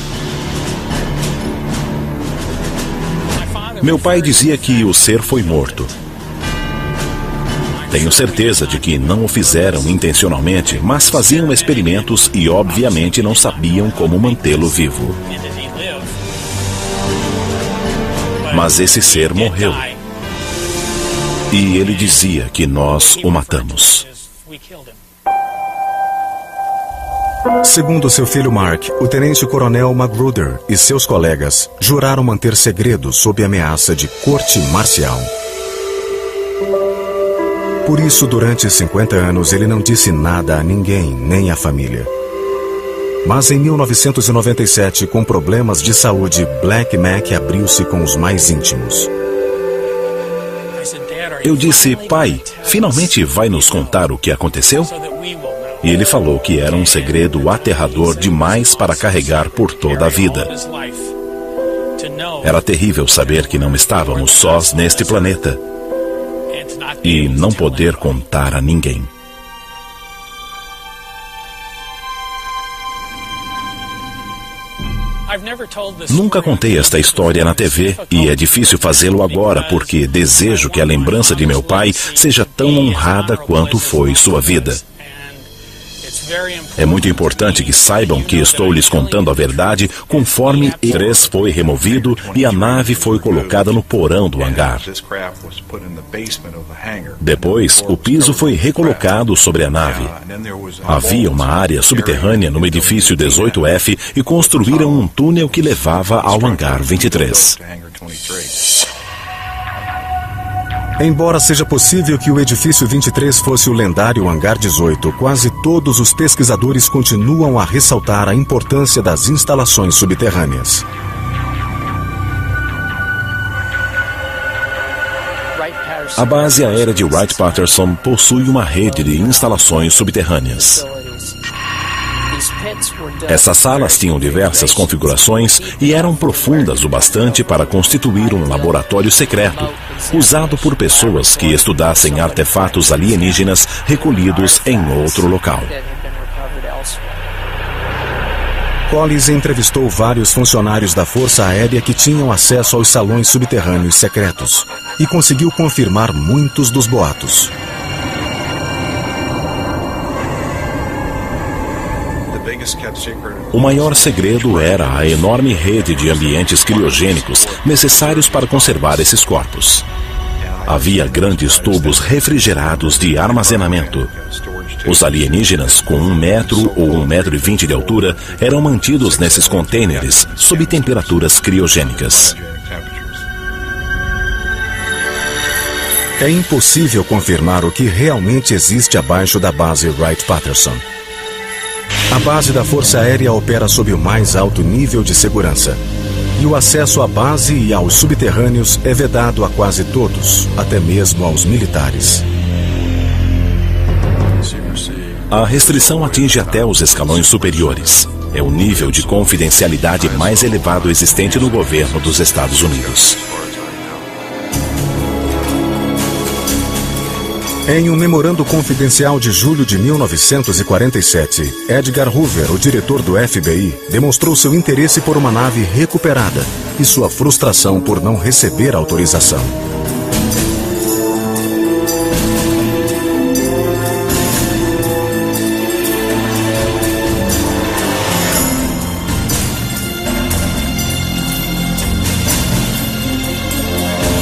Meu pai dizia que o ser foi morto. Tenho certeza de que não o fizeram intencionalmente, mas faziam experimentos e obviamente não sabiam como mantê-lo vivo. Mas esse ser morreu. E ele dizia que nós o matamos. Segundo seu filho Mark, o tenente-coronel Magruder e seus colegas juraram manter segredo sob ameaça de corte marcial. Por isso, durante 50 anos, ele não disse nada a ninguém, nem à família. Mas em 1997, com problemas de saúde, Black Mac abriu-se com os mais íntimos. Eu disse, pai, finalmente vai nos contar o que aconteceu? E ele falou que era um segredo aterrador demais para carregar por toda a vida. Era terrível saber que não estávamos sós neste planeta e não poder contar a ninguém. Nunca contei esta história na TV e é difícil fazê-lo agora porque desejo que a lembrança de meu pai seja tão honrada quanto foi sua vida. É muito importante que saibam que estou lhes contando a verdade conforme E3 foi removido e a nave foi colocada no porão do hangar. Depois, o piso foi recolocado sobre a nave. Havia uma área subterrânea no edifício 18F e construíram um túnel que levava ao hangar 23. Embora seja possível que o edifício 23 fosse o lendário hangar 18, quase todos os pesquisadores continuam a ressaltar a importância das instalações subterrâneas. A base aérea de Wright-Patterson possui uma rede de instalações subterrâneas. Essas salas tinham diversas configurações e eram profundas o bastante para constituir um laboratório secreto, usado por pessoas que estudassem artefatos alienígenas recolhidos em outro local. Collins entrevistou vários funcionários da Força Aérea que tinham acesso aos salões subterrâneos secretos e conseguiu confirmar muitos dos boatos. O maior segredo era a enorme rede de ambientes criogênicos necessários para conservar esses corpos. Havia grandes tubos refrigerados de armazenamento. Os alienígenas, com 1 metro ou 1,20 metro de altura, eram mantidos nesses contêineres sob temperaturas criogênicas. É impossível confirmar o que realmente existe abaixo da base Wright-Patterson. A base da Força Aérea opera sob o mais alto nível de segurança. E o acesso à base e aos subterrâneos é vedado a quase todos, até mesmo aos militares. A restrição atinge até os escalões superiores. É o nível de confidencialidade mais elevado existente no governo dos Estados Unidos. Em um memorando confidencial de julho de 1947, Edgar Hoover, o diretor do FBI, demonstrou seu interesse por uma nave recuperada e sua frustração por não receber autorização.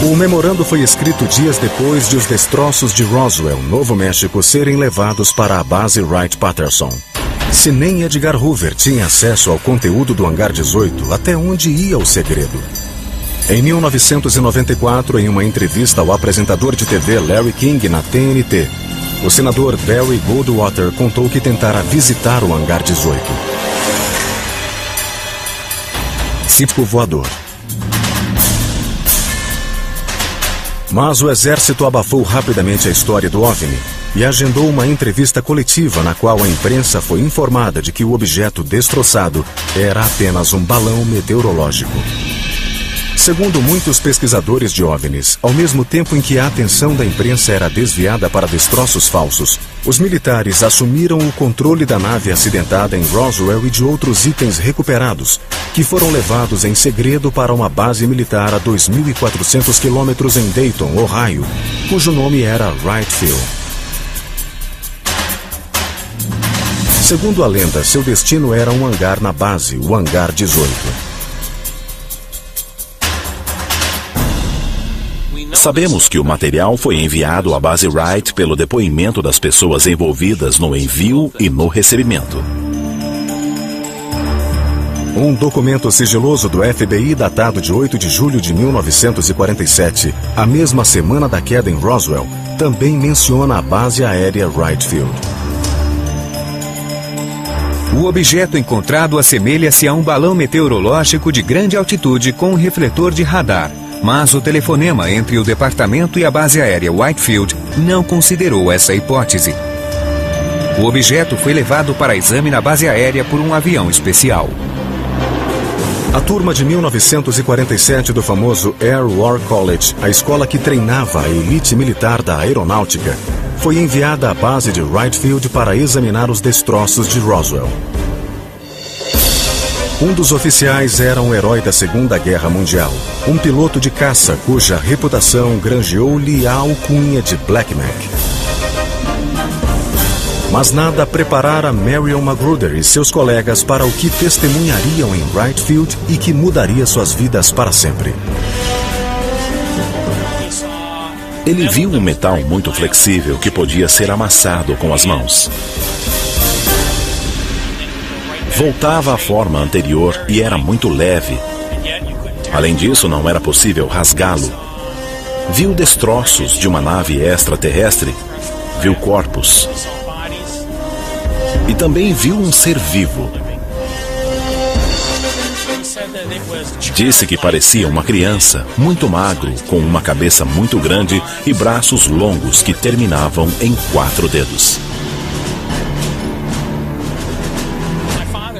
O memorando foi escrito dias depois de os destroços de Roswell, Novo México, serem levados para a base Wright-Patterson. Se nem Edgar Hoover tinha acesso ao conteúdo do Hangar 18, até onde ia o segredo? Em 1994, em uma entrevista ao apresentador de TV Larry King na TNT, o senador Barry Goldwater contou que tentara visitar o Hangar 18. Disco voador. Mas o exército abafou rapidamente a história do OVNI e agendou uma entrevista coletiva na qual a imprensa foi informada de que o objeto destroçado era apenas um balão meteorológico. Segundo muitos pesquisadores de OVNIs, ao mesmo tempo em que a atenção da imprensa era desviada para destroços falsos, os militares assumiram o controle da nave acidentada em Roswell e de outros itens recuperados, que foram levados em segredo para uma base militar a 2.400 quilômetros em Dayton, Ohio, cujo nome era Wright Field. Segundo a lenda, seu destino era um hangar na base, o Hangar 18. Sabemos que o material foi enviado à base Wright pelo depoimento das pessoas envolvidas no envio e no recebimento. Um documento sigiloso do FBI datado de 8 de julho de 1947, a mesma semana da queda em Roswell, também menciona a base aérea Wright Field. O objeto encontrado assemelha-se a um balão meteorológico de grande altitude com um refletor de radar, mas o telefonema entre o departamento e a base aérea Wright Field não considerou essa hipótese. O objeto foi levado para exame na base aérea por um avião especial. A turma de 1947 do famoso Air War College, a escola que treinava a elite militar da aeronáutica, foi enviada à base de Wright Field para examinar os destroços de Roswell. Um dos oficiais era um herói da Segunda Guerra Mundial, um piloto de caça cuja reputação granjeou-lhe a alcunha de Black Mac. Mas nada preparara Marion Magruder e seus colegas para o que testemunhariam em Wright Field e que mudaria suas vidas para sempre. Ele viu um metal muito flexível que podia ser amassado com as mãos. Voltava à forma anterior e era muito leve. Além disso, não era possível rasgá-lo. Viu destroços de uma nave extraterrestre, viu corpos. E também viu um ser vivo. Disse que parecia uma criança, muito magro, com uma cabeça muito grande e braços longos que terminavam em 4 dedos.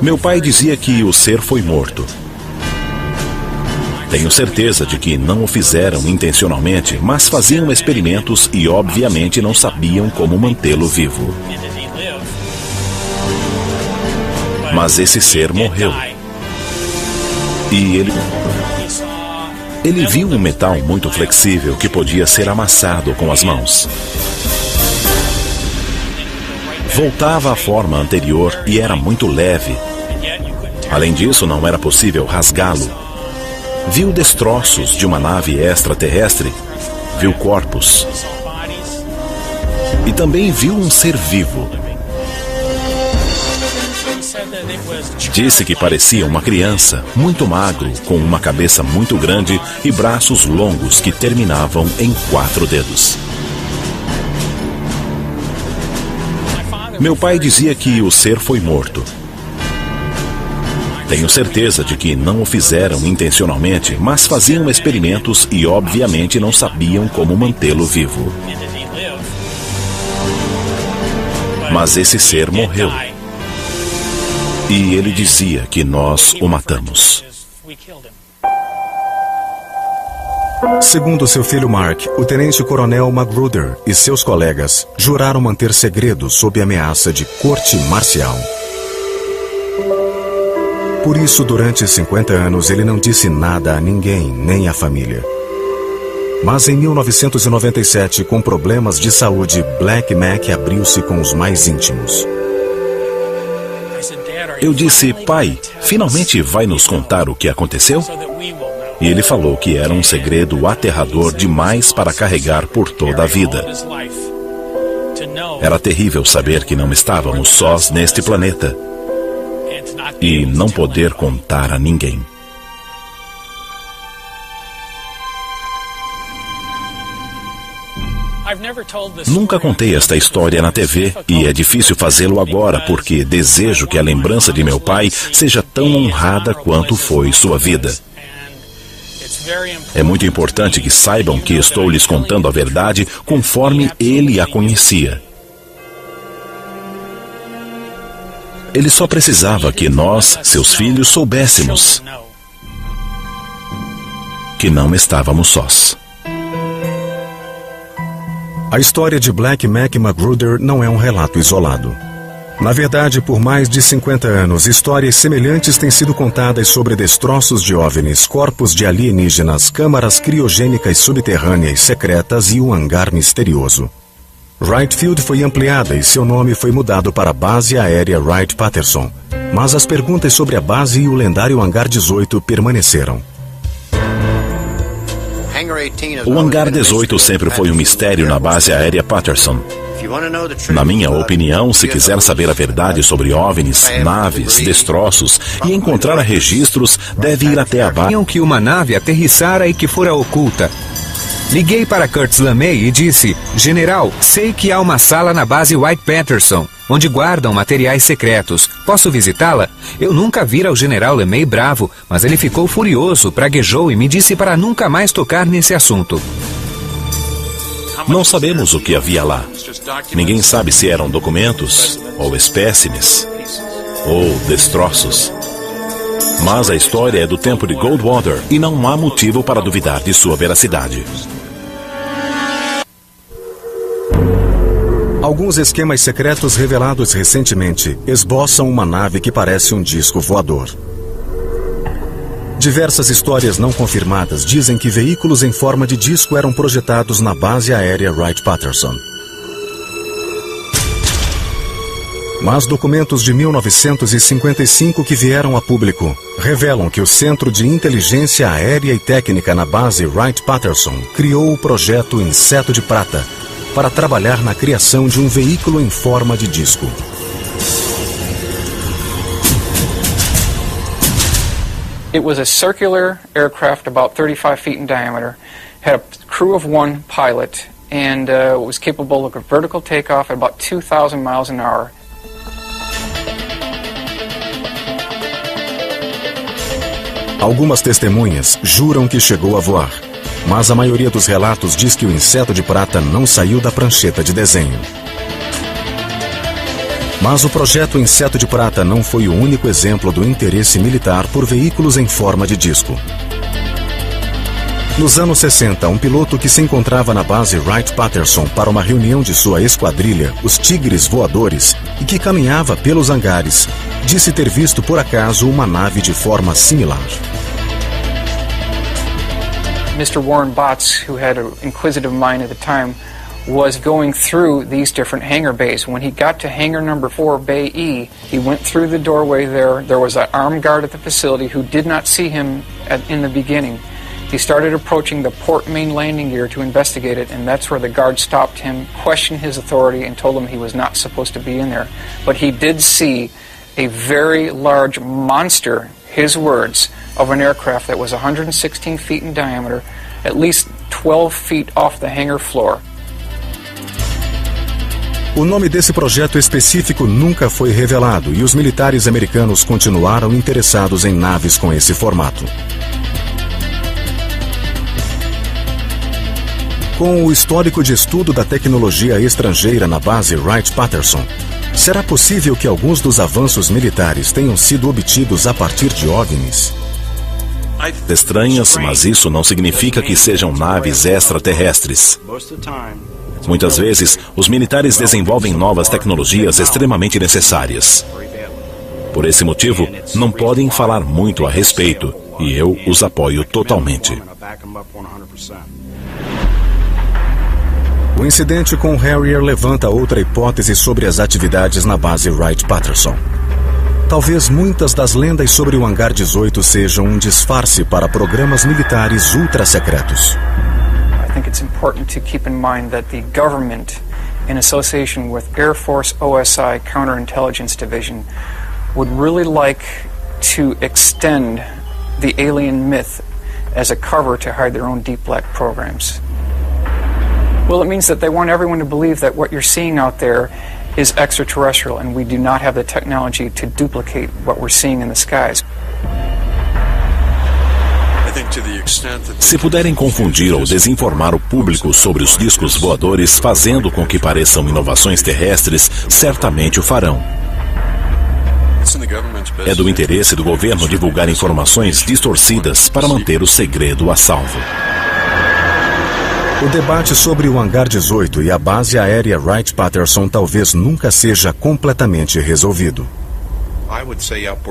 Meu pai dizia que o ser foi morto. Tenho certeza de que não o fizeram intencionalmente, mas faziam experimentos e obviamente não sabiam como mantê-lo vivo. Mas esse ser morreu. E ele viu um metal muito flexível que podia ser amassado com as mãos. Voltava à forma anterior e era muito leve. Além disso, não era possível rasgá-lo. Viu destroços de uma nave extraterrestre, viu corpos. E também viu um ser vivo. Disse que parecia uma criança, muito magro, com uma cabeça muito grande e braços longos que terminavam em 4 dedos. Meu pai dizia que o ser foi morto. Tenho certeza de que não o fizeram intencionalmente, mas faziam experimentos e obviamente não sabiam como mantê-lo vivo. Mas esse ser morreu. E ele dizia que nós o matamos. Segundo seu filho Mark, o tenente-coronel Magruder e seus colegas juraram manter segredo sob ameaça de corte marcial. Por isso, durante 50 anos, ele não disse nada a ninguém, nem à família. Mas em 1997, com problemas de saúde, Black Mac abriu-se com os mais íntimos. Eu disse, pai, finalmente vai nos contar o que aconteceu? E ele falou que era um segredo aterrador demais para carregar por toda a vida. Era terrível saber que não estávamos sós neste planeta e não poder contar a ninguém. Nunca contei esta história na TV e é difícil fazê-lo agora porque desejo que a lembrança de meu pai seja tão honrada quanto foi sua vida. É muito importante que saibam que estou lhes contando a verdade conforme ele a conhecia. Ele só precisava que nós, seus filhos, soubéssemos que não estávamos sós. A história de Black Mac Magruder não é um relato isolado. Na verdade, por mais de 50 anos, histórias semelhantes têm sido contadas sobre destroços de OVNIs, corpos de alienígenas, câmaras criogênicas subterrâneas secretas e o hangar misterioso. Wright Field foi ampliada e seu nome foi mudado para a Base Aérea Wright-Patterson, mas as perguntas sobre a base e o lendário Hangar 18 permaneceram. O Hangar 18 sempre foi um mistério na Base Aérea Patterson. Na minha opinião, se quiser saber a verdade sobre OVNIs, naves, destroços e encontrar registros, deve ir até a base. Que uma nave aterrissara e que fora oculta. Liguei para Curtis LeMay e disse: General, sei que há uma sala na base Wright-Patterson, onde guardam materiais secretos. Posso visitá-la? Eu nunca vira o General LeMay bravo, mas ele ficou furioso, praguejou e me disse para nunca mais tocar nesse assunto. Não sabemos o que havia lá. Ninguém sabe se eram documentos, ou espécimes, ou destroços. Mas a história é do tempo de Goldwater e não há motivo para duvidar de sua veracidade. Alguns esquemas secretos revelados recentemente esboçam uma nave que parece um disco voador. Diversas histórias não confirmadas dizem que veículos em forma de disco eram projetados na base aérea Wright-Patterson. Mas documentos de 1955 que vieram a público revelam que o Centro de Inteligência Aérea e Técnica na base Wright-Patterson criou o projeto Inseto de Prata para trabalhar na criação de um veículo em forma de disco. It was a circular aircraft about 35 feet in diameter, had a crew of one pilot, and was capable of a vertical takeoff at about 2,000 miles an hour. Algumas testemunhas juram que chegou a voar, mas a maioria dos relatos diz que o inseto de prata não saiu da prancheta de desenho. Mas o projeto Inseto de Prata não foi o único exemplo do interesse militar por veículos em forma de disco. Nos anos 60, um piloto que se encontrava na base Wright-Patterson para uma reunião de sua esquadrilha, os Tigres Voadores, e que caminhava pelos hangares, disse ter visto por acaso uma nave de forma similar. Mr. Warren Botts, who had an inquisitive mind at the time, was going through these different hangar bays. When he got to hangar number 4, Bay E, he went through the doorway there. There was an armed guard at the facility who did not see him in the beginning. He started approaching the port main landing gear to investigate it, and that's where the guard stopped him, questioned his authority, and told him he was not supposed to be in there. But he did see a very large monster, his words, of an aircraft that was 116 feet in diameter, at least 12 feet off the hangar floor. O nome desse projeto específico nunca foi revelado e os militares americanos continuaram interessados em naves com esse formato. Com o histórico de estudo da tecnologia estrangeira na base Wright-Patterson, será possível que alguns dos avanços militares tenham sido obtidos a partir de OVNIs? Estranhas, mas isso não significa que sejam naves extraterrestres. Muitas vezes, os militares desenvolvem novas tecnologias extremamente necessárias. Por esse motivo, não podem falar muito a respeito, e eu os apoio totalmente. O incidente com o Harrier levanta outra hipótese sobre as atividades na base Wright-Patterson. Talvez muitas das lendas sobre o Hangar 18 sejam um disfarce para programas militares ultra-secretos. I think it's important to keep in mind that the government, in association with Air Force OSI Counterintelligence Division, would really like to extend the alien myth as a cover to hide their own deep black programs. Well, it means that they want everyone to believe that what you're seeing out there is extraterrestrial, and we do not have the technology to duplicate what we're seeing in the skies. Se puderem confundir ou desinformar o público sobre os discos voadores, fazendo com que pareçam inovações terrestres, certamente o farão. É do interesse do governo divulgar informações distorcidas para manter o segredo a salvo. O debate sobre o Hangar 18 e a base aérea Wright-Patterson talvez nunca seja completamente resolvido.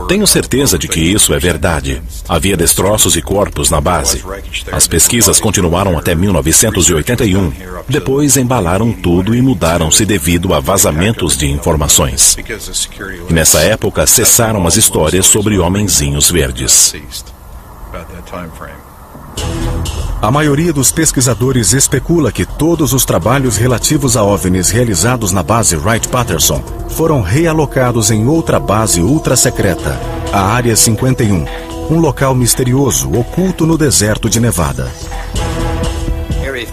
Tenho certeza de que isso é verdade. Havia destroços e corpos na base. As pesquisas continuaram até 1981. Depois embalaram tudo e mudaram-se devido a vazamentos de informações. E nessa época cessaram as histórias sobre homenzinhos verdes. A maioria dos pesquisadores especula que todos os trabalhos relativos a OVNIs realizados na base Wright-Patterson foram realocados em outra base ultra-secreta, a Área 51, um local misterioso oculto no deserto de Nevada.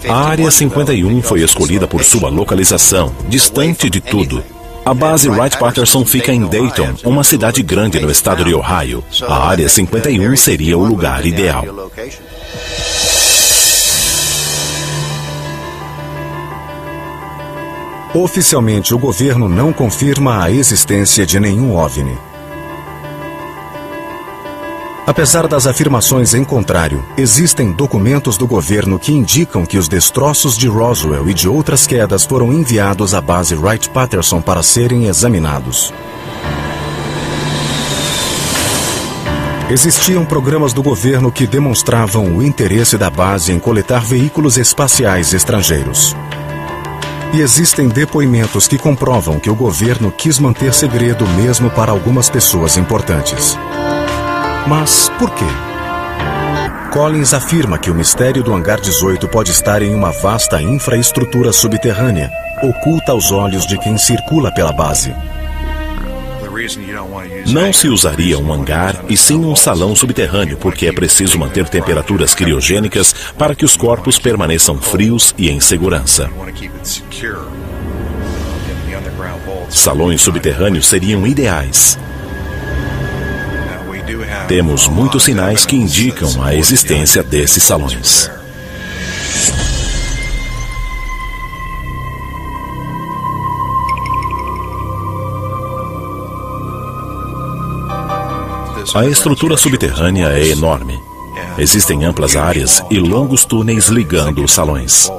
A Área 51 foi escolhida por sua localização, distante de tudo. A base Wright-Patterson fica em Dayton, uma cidade grande no estado de Ohio. A Área 51 seria o lugar ideal. Oficialmente, o governo não confirma a existência de nenhum OVNI. Apesar das afirmações em contrário, existem documentos do governo que indicam que os destroços de Roswell e de outras quedas foram enviados à base Wright-Patterson para serem examinados. Existiam programas do governo que demonstravam o interesse da base em coletar veículos espaciais estrangeiros. E existem depoimentos que comprovam que o governo quis manter segredo mesmo para algumas pessoas importantes. Mas por quê? Collins afirma que o mistério do Hangar 18 pode estar em uma vasta infraestrutura subterrânea, oculta aos olhos de quem circula pela base. Não se usaria um hangar e sim um salão subterrâneo, porque é preciso manter temperaturas criogênicas para que os corpos permaneçam frios e em segurança. Salões subterrâneos seriam ideais. Temos muitos sinais que indicam a existência desses salões. A estrutura subterrânea é enorme. Existem amplas áreas e longos túneis ligando os salões.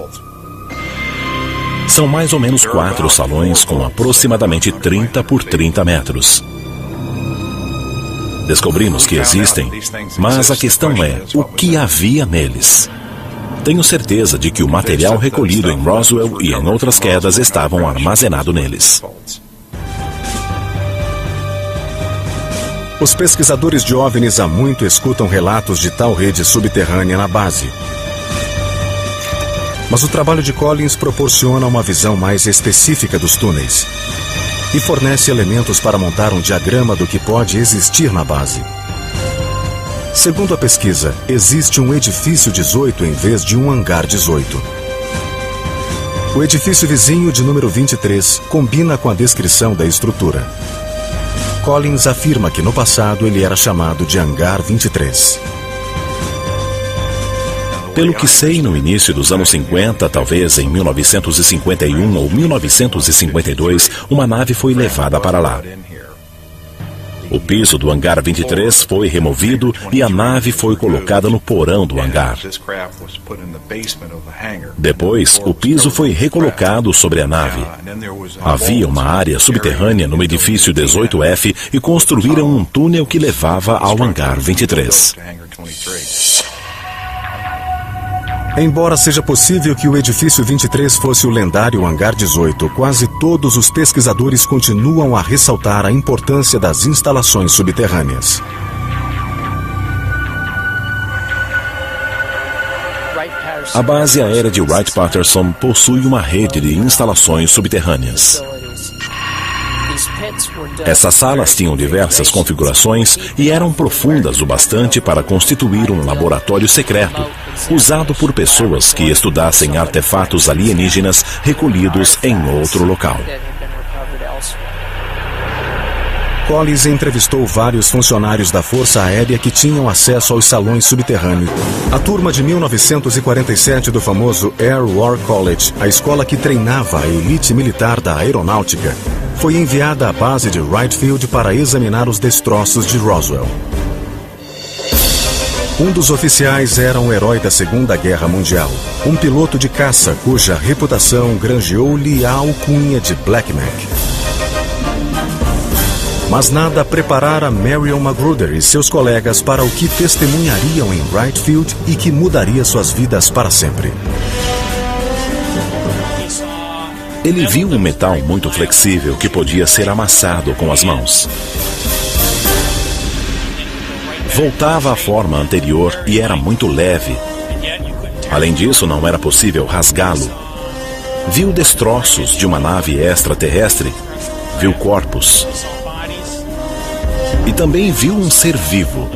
São mais ou menos 4 salões com aproximadamente 30 por 30 metros. Descobrimos que existem, mas a questão é, o que havia neles? Tenho certeza de que o material recolhido em Roswell e em outras quedas estavam armazenado neles. Os pesquisadores de OVNIs há muito escutam relatos de tal rede subterrânea na base. Mas o trabalho de Collins proporciona uma visão mais específica dos túneis e fornece elementos para montar um diagrama do que pode existir na base. Segundo a pesquisa, existe um edifício 18 em vez de um hangar 18. O edifício vizinho de número 23 combina com a descrição da estrutura. Collins afirma que no passado ele era chamado de Hangar 23. Pelo que sei, no início dos anos 50, talvez em 1951 ou 1952, uma nave foi levada para lá. O piso do Hangar 23 foi removido e a nave foi colocada no porão do hangar. Depois, o piso foi recolocado sobre a nave. Havia uma área subterrânea no edifício 18F e construíram um túnel que levava ao Hangar 23. Embora seja possível que o edifício 23 fosse o lendário Hangar 18, quase todos os pesquisadores continuam a ressaltar a importância das instalações subterrâneas. A base aérea de Wright-Patterson possui uma rede de instalações subterrâneas. Essas salas tinham diversas configurações e eram profundas o bastante para constituir um laboratório secreto, usado por pessoas que estudassem artefatos alienígenas recolhidos em outro local. Collins entrevistou vários funcionários da Força Aérea que tinham acesso aos salões subterrâneos. A turma de 1947 do famoso Air War College, a escola que treinava a elite militar da aeronáutica, foi enviada à base de Wright Field para examinar os destroços de Roswell. Um dos oficiais era um herói da Segunda Guerra Mundial, um piloto de caça cuja reputação granjeou-lhe a alcunha de Black Mac. Mas nada preparara Marion Magruder e seus colegas para o que testemunhariam em Wright Field e que mudaria suas vidas para sempre. Ele viu um metal muito flexível que podia ser amassado com as mãos. Voltava à forma anterior e era muito leve. Além disso, não era possível rasgá-lo. Viu destroços de uma nave extraterrestre. Viu corpos. E também viu um ser vivo.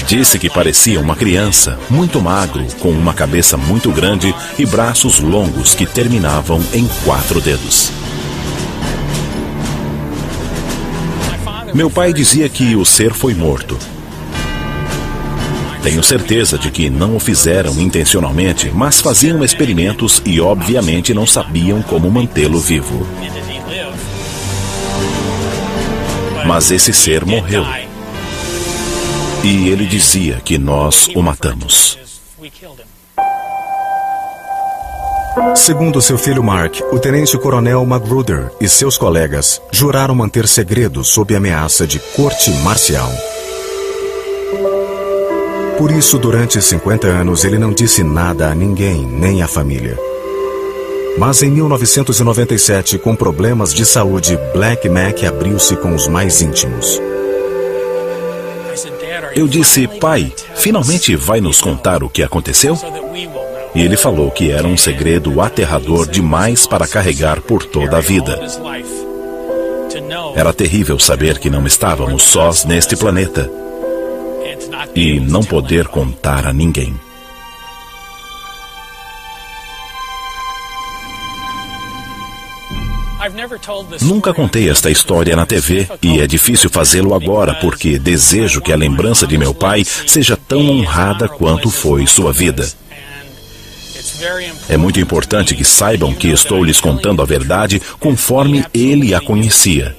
Disse que parecia uma criança, muito magro, com uma cabeça muito grande e braços longos que terminavam em 4 dedos. Meu pai dizia que o ser foi morto. Tenho certeza de que não o fizeram intencionalmente, mas faziam experimentos e obviamente não sabiam como mantê-lo vivo. Mas esse ser morreu. E ele dizia que nós o matamos. Segundo seu filho Mark, o tenente-coronel Magruder e seus colegas juraram manter segredo sob ameaça de corte marcial. Por isso, durante 50 anos, ele não disse nada a ninguém, nem à família. Mas em 1997, com problemas de saúde, Black Mac abriu-se com os mais íntimos. Eu disse, pai, finalmente vai nos contar o que aconteceu? E ele falou que era um segredo aterrador demais para carregar por toda a vida. Era terrível saber que não estávamos sós neste planeta e não poder contar a ninguém. Nunca contei esta história na TV e é difícil fazê-lo agora porque desejo que a lembrança de meu pai seja tão honrada quanto foi sua vida. É muito importante que saibam que estou lhes contando a verdade conforme ele a conhecia.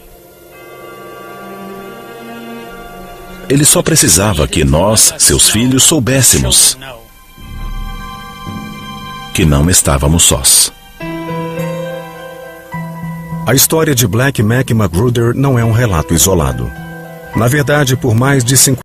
Ele só precisava que nós, seus filhos, soubéssemos que não estávamos sós. A história de Black Mac Magruder não é um relato isolado. Na verdade, por mais de 50